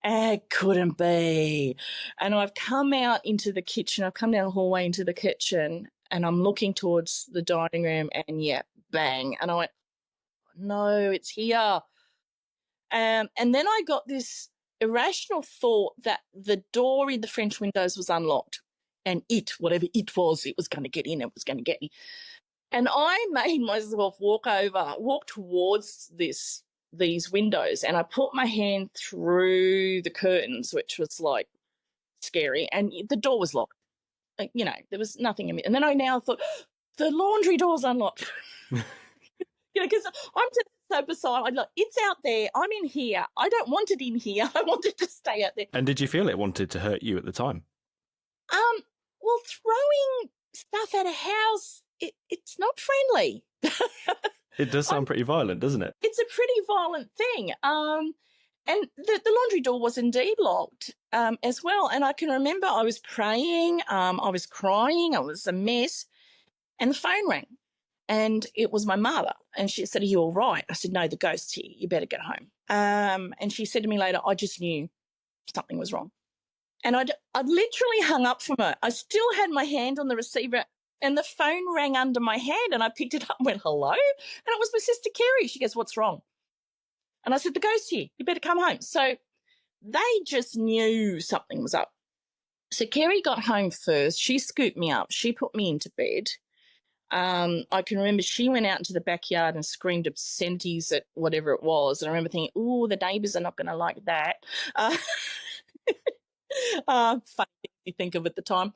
it couldn't be. And I've come out into the kitchen. I've come down the hallway into the kitchen, and I'm looking towards the dining room, and bang. And I went, no, it's here. And then I got this irrational thought that the door in the French windows was unlocked, and whatever it was going to get in, it was going to get me. And I made myself walk towards these windows, and I put my hand through the curtains, which was like scary, and the door was locked. There was nothing in it. And then I now thought, the laundry door's unlocked. Because I'm just so beside, I'm like, it's out there, I'm in here, I don't want it in here, I want it to stay out there. And did you feel it wanted to hurt you at the time? Well, throwing stuff at a house, it's not friendly. It does sound pretty violent, doesn't it? It's a pretty violent thing. And the laundry door was indeed locked as well. And I can remember I was praying, I was crying, I was a mess, and the phone rang. And it was my mother. And she said, "Are you all right?" I said, "No, the ghost's here. You better go home." And she said to me later, "I just knew something was wrong." And I'd literally hung up from her. I still had my hand on the receiver and the phone rang under my hand and I picked it up and went, "Hello?" And it was my sister Kerry. She goes, "What's wrong?" And I said, "The ghost's here. You better come home." So they just knew something was up. So Kerry got home first. She scooped me up. She put me into bed. I can remember she went out into the backyard and screamed obscenities at whatever it was. And I remember thinking, "Oh, the neighbours are not going to like that." Funny things you think of at the time.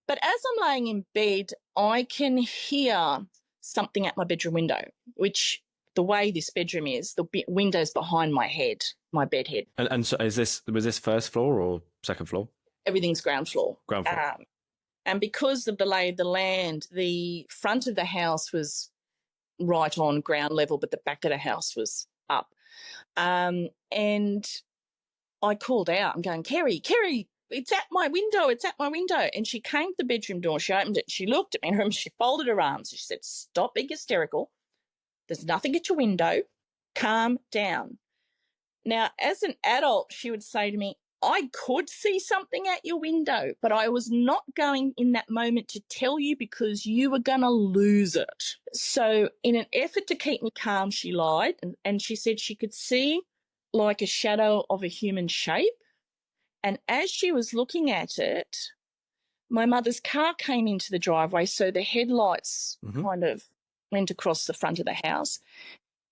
But as I'm laying in bed, I can hear something at my bedroom window, which the way this bedroom is, the window's behind my head, my bed head. And so was this first floor or second floor? Everything's ground floor. Ground floor. And because of the lay of the land, the front of the house was right on ground level, but the back of the house was up. And I called out. I'm going, Kerry, it's at my window. It's at my window. And she came to the bedroom door. She opened it. She looked at me and she folded her arms. She said, "Stop being hysterical. There's nothing at your window. Calm down." Now, as an adult, she would say to me, "I could see something at your window, but I was not going in that moment to tell you because you were going to lose it." So in an effort to keep me calm, she lied. And she said she could see like a shadow of a human shape. And as she was looking at it, my mother's car came into the driveway, so the headlights kind of went across the front of the house.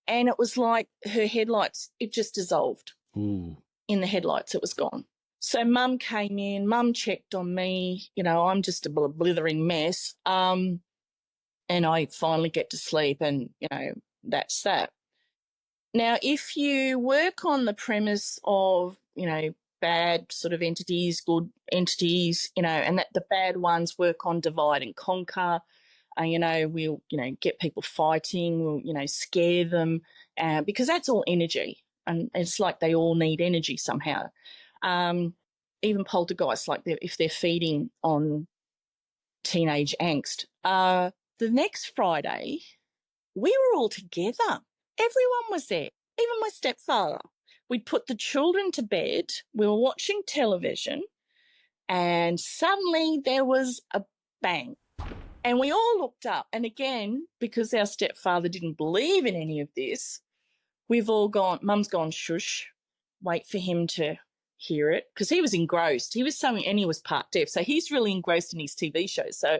And it was like her headlights, it just dissolved. Ooh. In the headlights, it was gone. So Mum came in, Mum checked on me. You know, I'm just a blithering mess. And I finally get to sleep and, you know, that's that. Now, if you work on the premise of, you know, bad sort of entities, good entities, you know, and that the bad ones work on divide and conquer, you know, we'll, you know, get people fighting, we'll, you know, scare them, because that's all energy. And it's like they all need energy somehow. Even poltergeists, like if they're feeding on teenage angst. The next Friday, we were all together. Everyone was there, even my stepfather. We'd put the children to bed. We were watching television, and suddenly there was a bang. And we all looked up. And again, because our stepfather didn't believe in any of this, we've all gone, Mum's gone, "Shush, wait for him to hear it." Because he was engrossed. He was something, and he was part deaf. So he's really engrossed in his TV shows. So,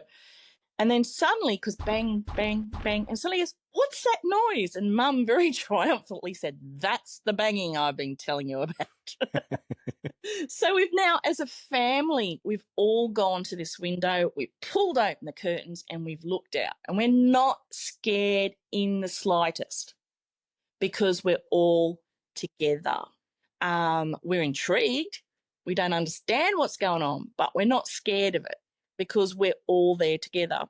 and then suddenly, because bang, bang, bang, and suddenly he goes, "What's that noise?" And Mum very triumphantly said, "That's the banging I've been telling you about." So we've now, as a family, we've all gone to this window, we've pulled open the curtains and we've looked out, and we're not scared in the slightest because we're all together. We're intrigued. We don't understand what's going on, but we're not scared of it because we're all there together.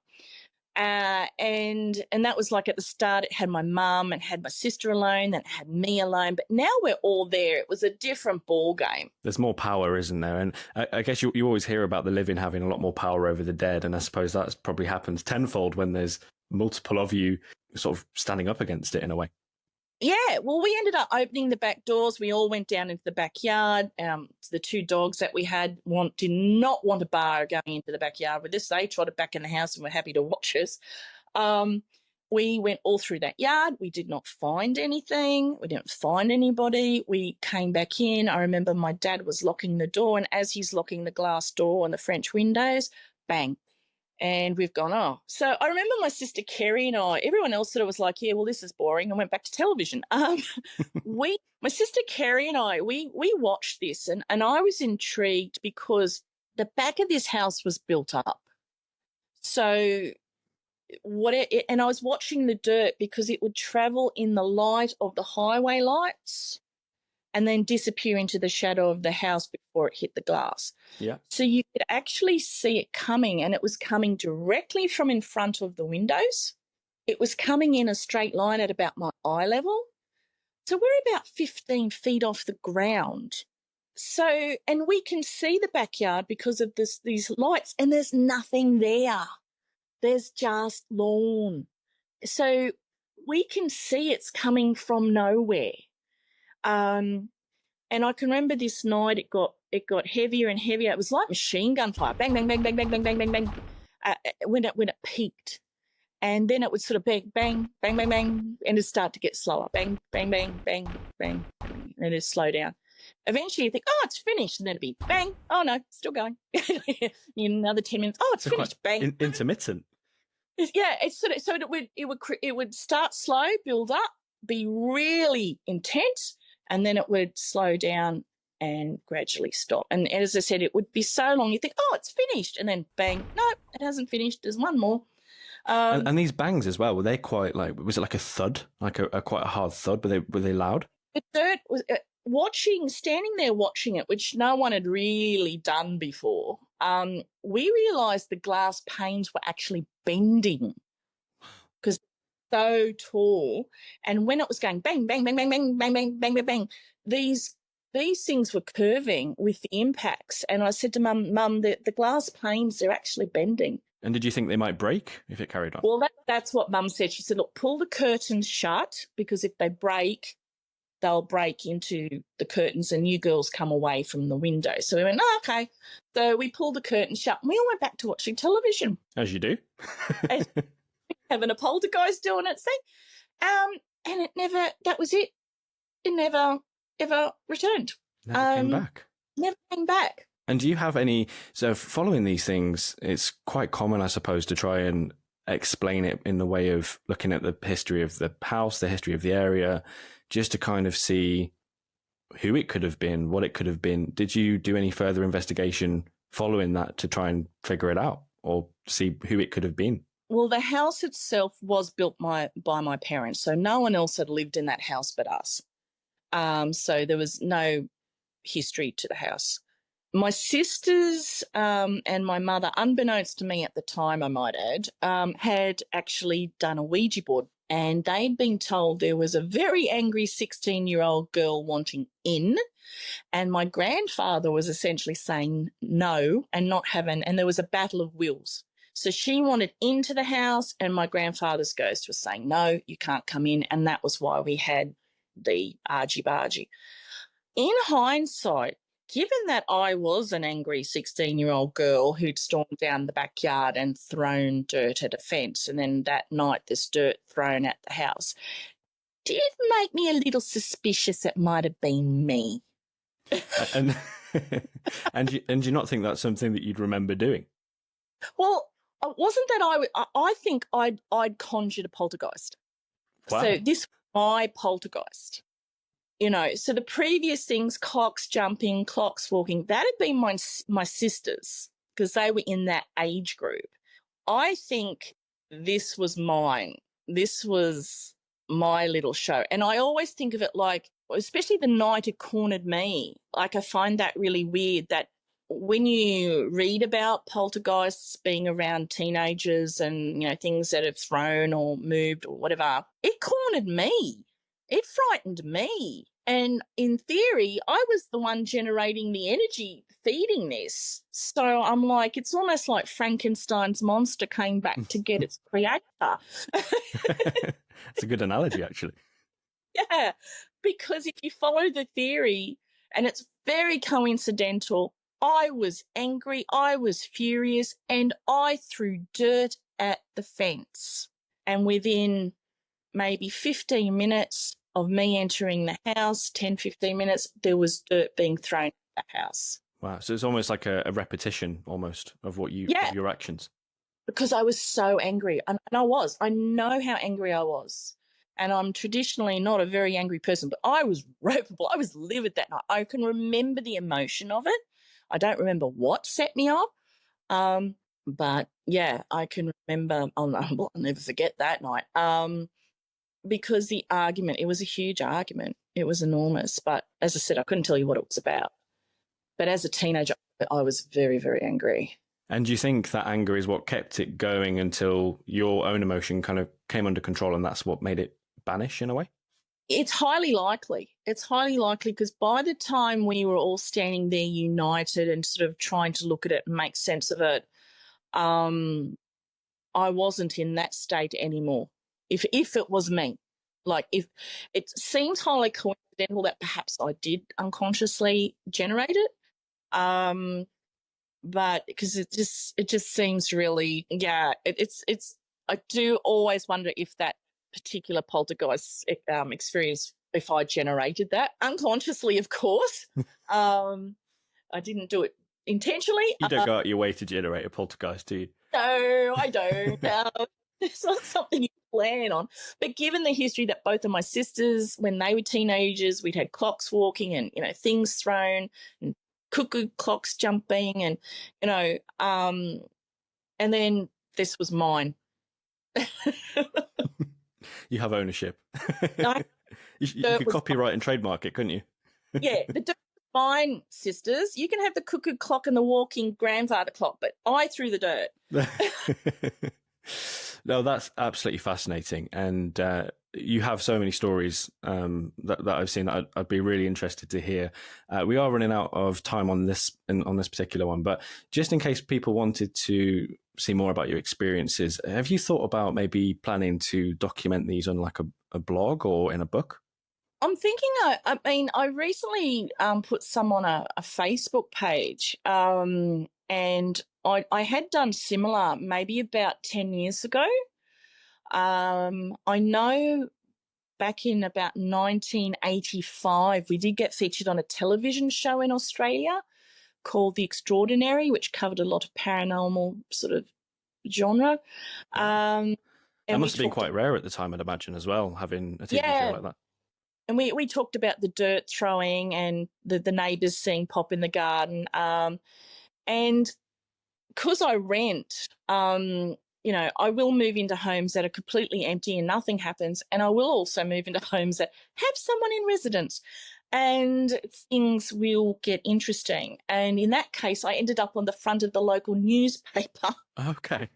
And that was like at the start, it had my mum and had my sister alone, then it had me alone. But now we're all there. It was a different ball game. There's more power, isn't there? And I guess you always hear about the living having a lot more power over the dead. And I suppose that's probably happens tenfold when there's multiple of you sort of standing up against it in a way. Yeah, well, we ended up opening the back doors. We all went down into the backyard. The two dogs that we had did not want a bar going into the backyard with us. They trotted back in the house and were happy to watch us. We went all through that yard. We did not find anything. We didn't find anybody. We came back in. I remember my dad was locking the door, and as he's locking the glass door and the French windows, bang. And we've gone, oh. So I remember my sister Kerry and I, everyone else sort of was like, yeah, well, this is boring, and went back to television. My sister Kerry and I, we watched this, and I was intrigued because the back of this house was built up. So and I was watching the dirt because it would travel in the light of the highway lights and then disappear into the shadow of the house before it hit the glass. Yeah. So you could actually see it coming, and it was coming directly from in front of the windows. It was coming in a straight line at about my eye level. So we're about 15 feet off the ground. So, and we can see the backyard because of these lights, and there's nothing there. There's just lawn. So we can see it's coming from nowhere. And I can remember this night it got heavier and heavier. It was like machine gun fire. Bang, bang, bang, bang, bang, bang, bang, bang, bang. When it peaked. And then it would sort of bang, bang, bang, bang, bang, and it'd start to get slower. Bang, bang, bang, bang, bang, and it'd slow down. Eventually you think, oh, it's finished. And then it'd be bang. Oh, no, still going. In another 10 minutes. Oh, it's So finished. Bang. intermittent. Yeah, it's sort of, so it would start slow, build up, be really intense, and then it would slow down and gradually stop. And as I said, it would be so long. You think, oh, it's finished, and then bang, no, it hasn't finished. There's one more. And these bangs as well, were they quite like? Was it like a thud, like a quite a hard thud? Were they loud? The third was standing there watching it, which no one had really done before. We realised the glass panes were actually bending because so tall, and when it was going bang, bang, bang, bang, bang, bang, bang, bang, bang, bang, these things were curving with the impacts. And I said to Mum, the glass panes, they're actually bending. And did you think they might break if it carried on? Well, that's what Mum said. She said, look, pull the curtains shut, because if they break, they'll break into the curtains and you girls come away from the window. So we went, oh, okay. So we pulled the curtains shut and we all went back to watching television. As you do. Having a poltergeist doing its thing. And it never, that was it. It never, ever returned. Never came back. Never came back. And do you have any, so following these things, it's quite common, I suppose, to try and explain it in the way of looking at the history of the house, the history of the area, just to kind of see who it could have been, what it could have been. Did you do any further investigation following that to try and figure it out or see who it could have been? Well, the house itself was built by my parents, so no one else had lived in that house but us. So there was no history to the house. My sisters and my mother, unbeknownst to me at the time, I might add, had actually done a Ouija board, and they'd been told there was a very angry 16-year-old girl wanting in, and my grandfather was essentially saying no and not having, and there was a battle of wills. So she wanted into the house, and my grandfather's ghost was saying, no, you can't come in, and that was why we had the argy-bargy. In hindsight, given that I was an angry 16-year-old girl who'd stormed down the backyard and thrown dirt at a fence, and then that night this dirt thrown at the house, did make me a little suspicious it might have been me. And and do you not think that's something that you'd remember doing? Well, it wasn't that I think I'd conjured a poltergeist. Wow. So this was my poltergeist. You know, so the previous things, clocks jumping, clocks walking, that had been my sisters because they were in that age group. I think this was mine. This was my little show. And I always think of it like, especially the night it cornered me, like I find that really weird that when you read about poltergeists being around teenagers and, you know, things that have thrown or moved or whatever, it cornered me. It frightened me. And in theory, I was the one generating the energy feeding this. So I'm like, it's almost like Frankenstein's monster came back to get its creator. It's a good analogy, actually. Yeah, because if you follow the theory, and it's very coincidental, I was angry, I was furious, and I threw dirt at the fence. And within maybe 15 minutes of me entering the house, 10, 15 minutes, there was dirt being thrown at the house. Wow. So it's almost like a repetition almost of what of your actions. Because I was so angry. And I know how angry I was. And I'm traditionally not a very angry person, but I was ropeable. I was livid that night. I can remember the emotion of it. I don't remember what set me off. But yeah, I can remember, I'll never forget that night. Because the argument, it was a huge argument. It was enormous. But as I said, I couldn't tell you what it was about. But as a teenager, I was very, very angry. And do you think that anger is what kept it going until your own emotion kind of came under control and that's what made it vanish in a way? It's highly likely. It's highly likely because by the time we were all standing there united and sort of trying to look at it and make sense of it, I wasn't in that state anymore. if it was me. Like, if it seems highly coincidental that perhaps I did unconsciously generate it, but because it just seems really, yeah, it's. I do always wonder if that particular poltergeist experience, if I generated that unconsciously, of course. I didn't do it intentionally. You don't go out your way to generate a poltergeist, do you? No, I don't. It's not something you plan on. But given the history that both of my sisters, when they were teenagers, we'd had clocks walking and, things thrown and cuckoo clocks jumping and, and then this was mine. You have ownership. No, you could copyright and trademark it, couldn't you? Yeah, the dirt was mine, sisters. You can have the cuckoo clock and the walking grandfather clock, but I threw the dirt. No, that's absolutely fascinating. And you have so many stories that I've seen that I'd be really interested to hear. We are running out of time on this particular one, but just in case people wanted to see more about your experiences, have you thought about maybe planning to document these on like a blog or in a book? I'm thinking, I recently put some on a Facebook page, and I had done similar maybe about 10 years ago. I know back in about 1985, we did get featured on a television show in Australia called The Extraordinary, which covered a lot of paranormal sort of genre. That must have been quite rare at the time, I'd imagine, as well, having a TV show like that. And we talked about the dirt throwing and the neighbours seeing pop in the garden. And because I rent, I will move into homes that are completely empty and nothing happens. And I will also move into homes that have someone in residence. And things will get interesting. And in that case, I ended up on the front of the local newspaper. Okay.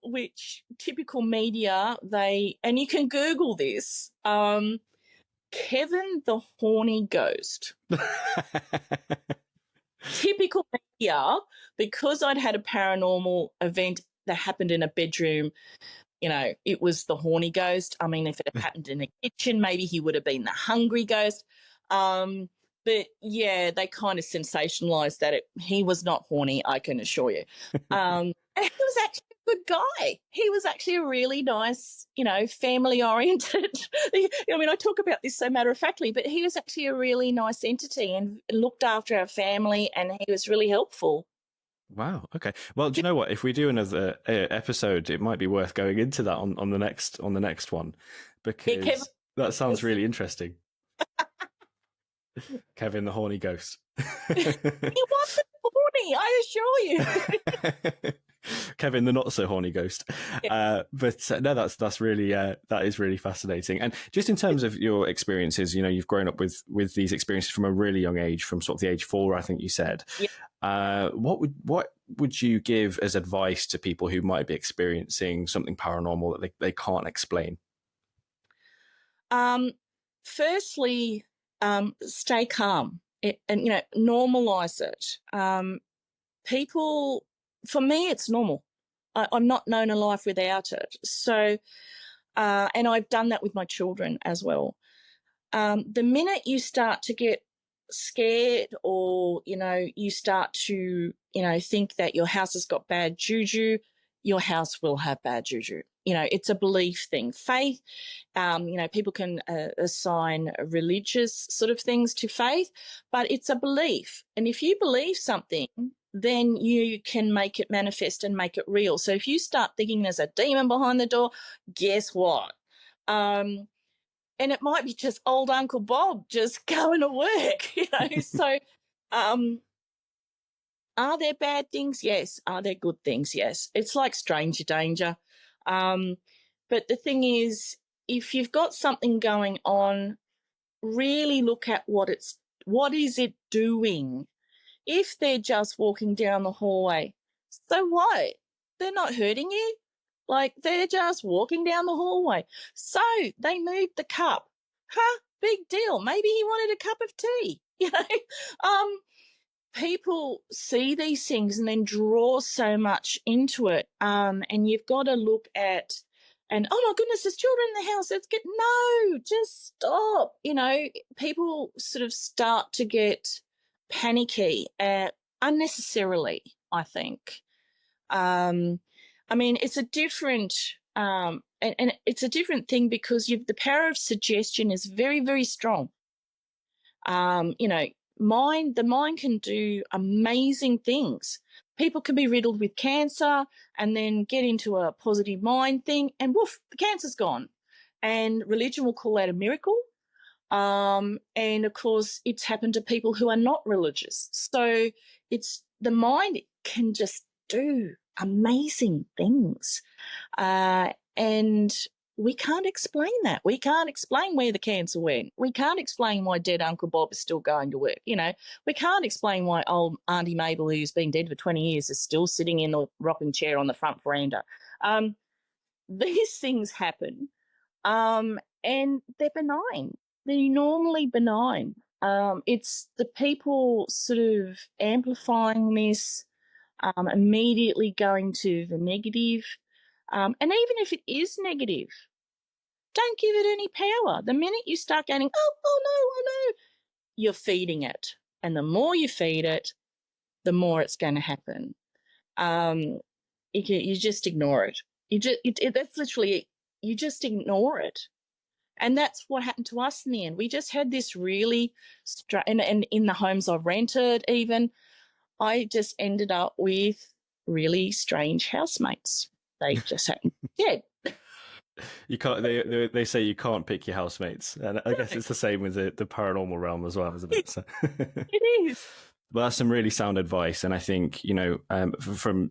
Which typical media, and you can Google this, Kevin the Horny Ghost. Typical media, because I'd had a paranormal event that happened in a bedroom, it was the horny ghost. I mean, if it had happened in a kitchen, maybe he would have been the hungry ghost. But yeah, they kind of sensationalized that he was not horny, I can assure you. And he was actually a good guy. He was actually a really nice, family-oriented. I talk about this so matter-of-factly, but he was actually a really nice entity and looked after our family, and he was really helpful. Wow. Okay. Well, do you know what? If we do another episode, it might be worth going into that on the next one, because that sounds really interesting. Kevin the Horny Ghost. He wasn't horny, I assure you. Kevin the not so horny ghost. Yeah. But no, that's really that is really fascinating. And just in terms of your experiences, you've grown up with these experiences from a really young age, from sort of the age 4, I think you said. Yeah. What would you give as advice to people who might be experiencing something paranormal that they can't explain? Firstly, stay calm and normalize it. People, for me, it's normal. I'm not known a life without it. So, and I've done that with my children as well. The minute you start to get scared, or you start to think that your house has got bad juju, your house will have bad juju. It's a belief thing. Faith, people can assign religious sort of things to faith, but it's a belief. And if you believe something, then you can make it manifest and make it real. So if you start thinking there's a demon behind the door, guess what? And it might be just old Uncle Bob just going to work, So are there bad things? Yes. Are there good things? Yes. It's like stranger danger. But the thing is, if you've got something going on, really look at what is it doing? If they're just walking down the hallway, so what? They're not hurting you. Like, they're just walking down the hallway. So they moved the cup. Big deal. Maybe he wanted a cup of tea. people see these things and then draw so much into it. And you've got to look at, and oh my goodness, there's children in the house. Let's get, no, just stop. You know, people sort of start to get panicky unnecessarily, I think. I mean, it's a different, and it's a different thing because the power of suggestion is very, very strong. You know, the mind can do amazing things. People can be riddled with cancer and then get into a positive mind thing, and woof, the cancer's gone. And religion will call that a miracle. And of course, it's happened to people who are not religious. So it's the mind can just do amazing things. And we can't explain that. We can't explain where the cancer went. We can't explain why dead Uncle Bob is still going to work. You know, we can't explain why old Auntie Mabel, who's been dead for 20 years, is still sitting in the rocking chair on the front veranda. These things happen, and they're benign. They're normally benign. It's the people sort of amplifying this, immediately going to the negative. And even if it is negative, don't give it any power. The minute you start going, oh no, you're feeding it. And the more you feed it, the more it's going to happen. You just ignore it. That's literally, you just ignore it. And that's what happened to us in the end. We just had this really, and in the homes I've rented even, I just ended up with really strange housemates. They just happened, yeah. You can't. They say you can't pick your housemates, and I guess it's the same with the paranormal realm as well, isn't it? So. It is. Well, that's some really sound advice, and I think from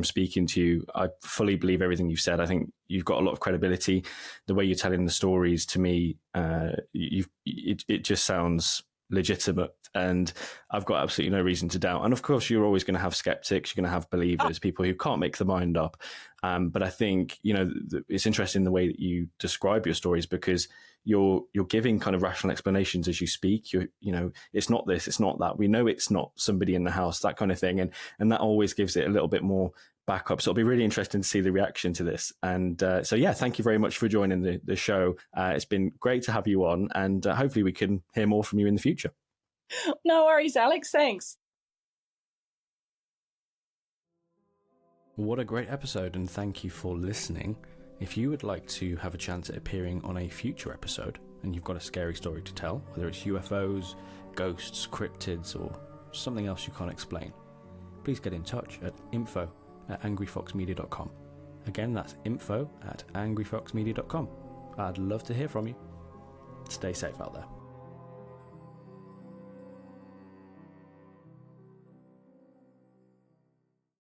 speaking to you, I fully believe everything you've said. I think you've got a lot of credibility. The way you're telling the stories to me, it just sounds legitimate, and I've got absolutely no reason to doubt. And of course, you're always going to have skeptics, you're going to have believers, people who can't make their mind up. But I think it's interesting the way that you describe your stories, because you're giving kind of rational explanations as you speak. It's not this, it's not that. We know it's not somebody in the house, that kind of thing, and that always gives it a little bit more backup. So it'll be really interesting to see the reaction to this. And so yeah, thank you very much for joining the show. It's been great to have you on, and hopefully we can hear more from you in the future. No worries, Alex. Thanks. What a great episode, and thank you for listening. If you would like to have a chance at appearing on a future episode, and you've got a scary story to tell, whether it's UFOs, ghosts, cryptids, or something else you can't explain, please get in touch at info@angryfoxmedia.com. Again, that's info@angryfoxmedia.com. I'd love to hear from you. Stay safe out there.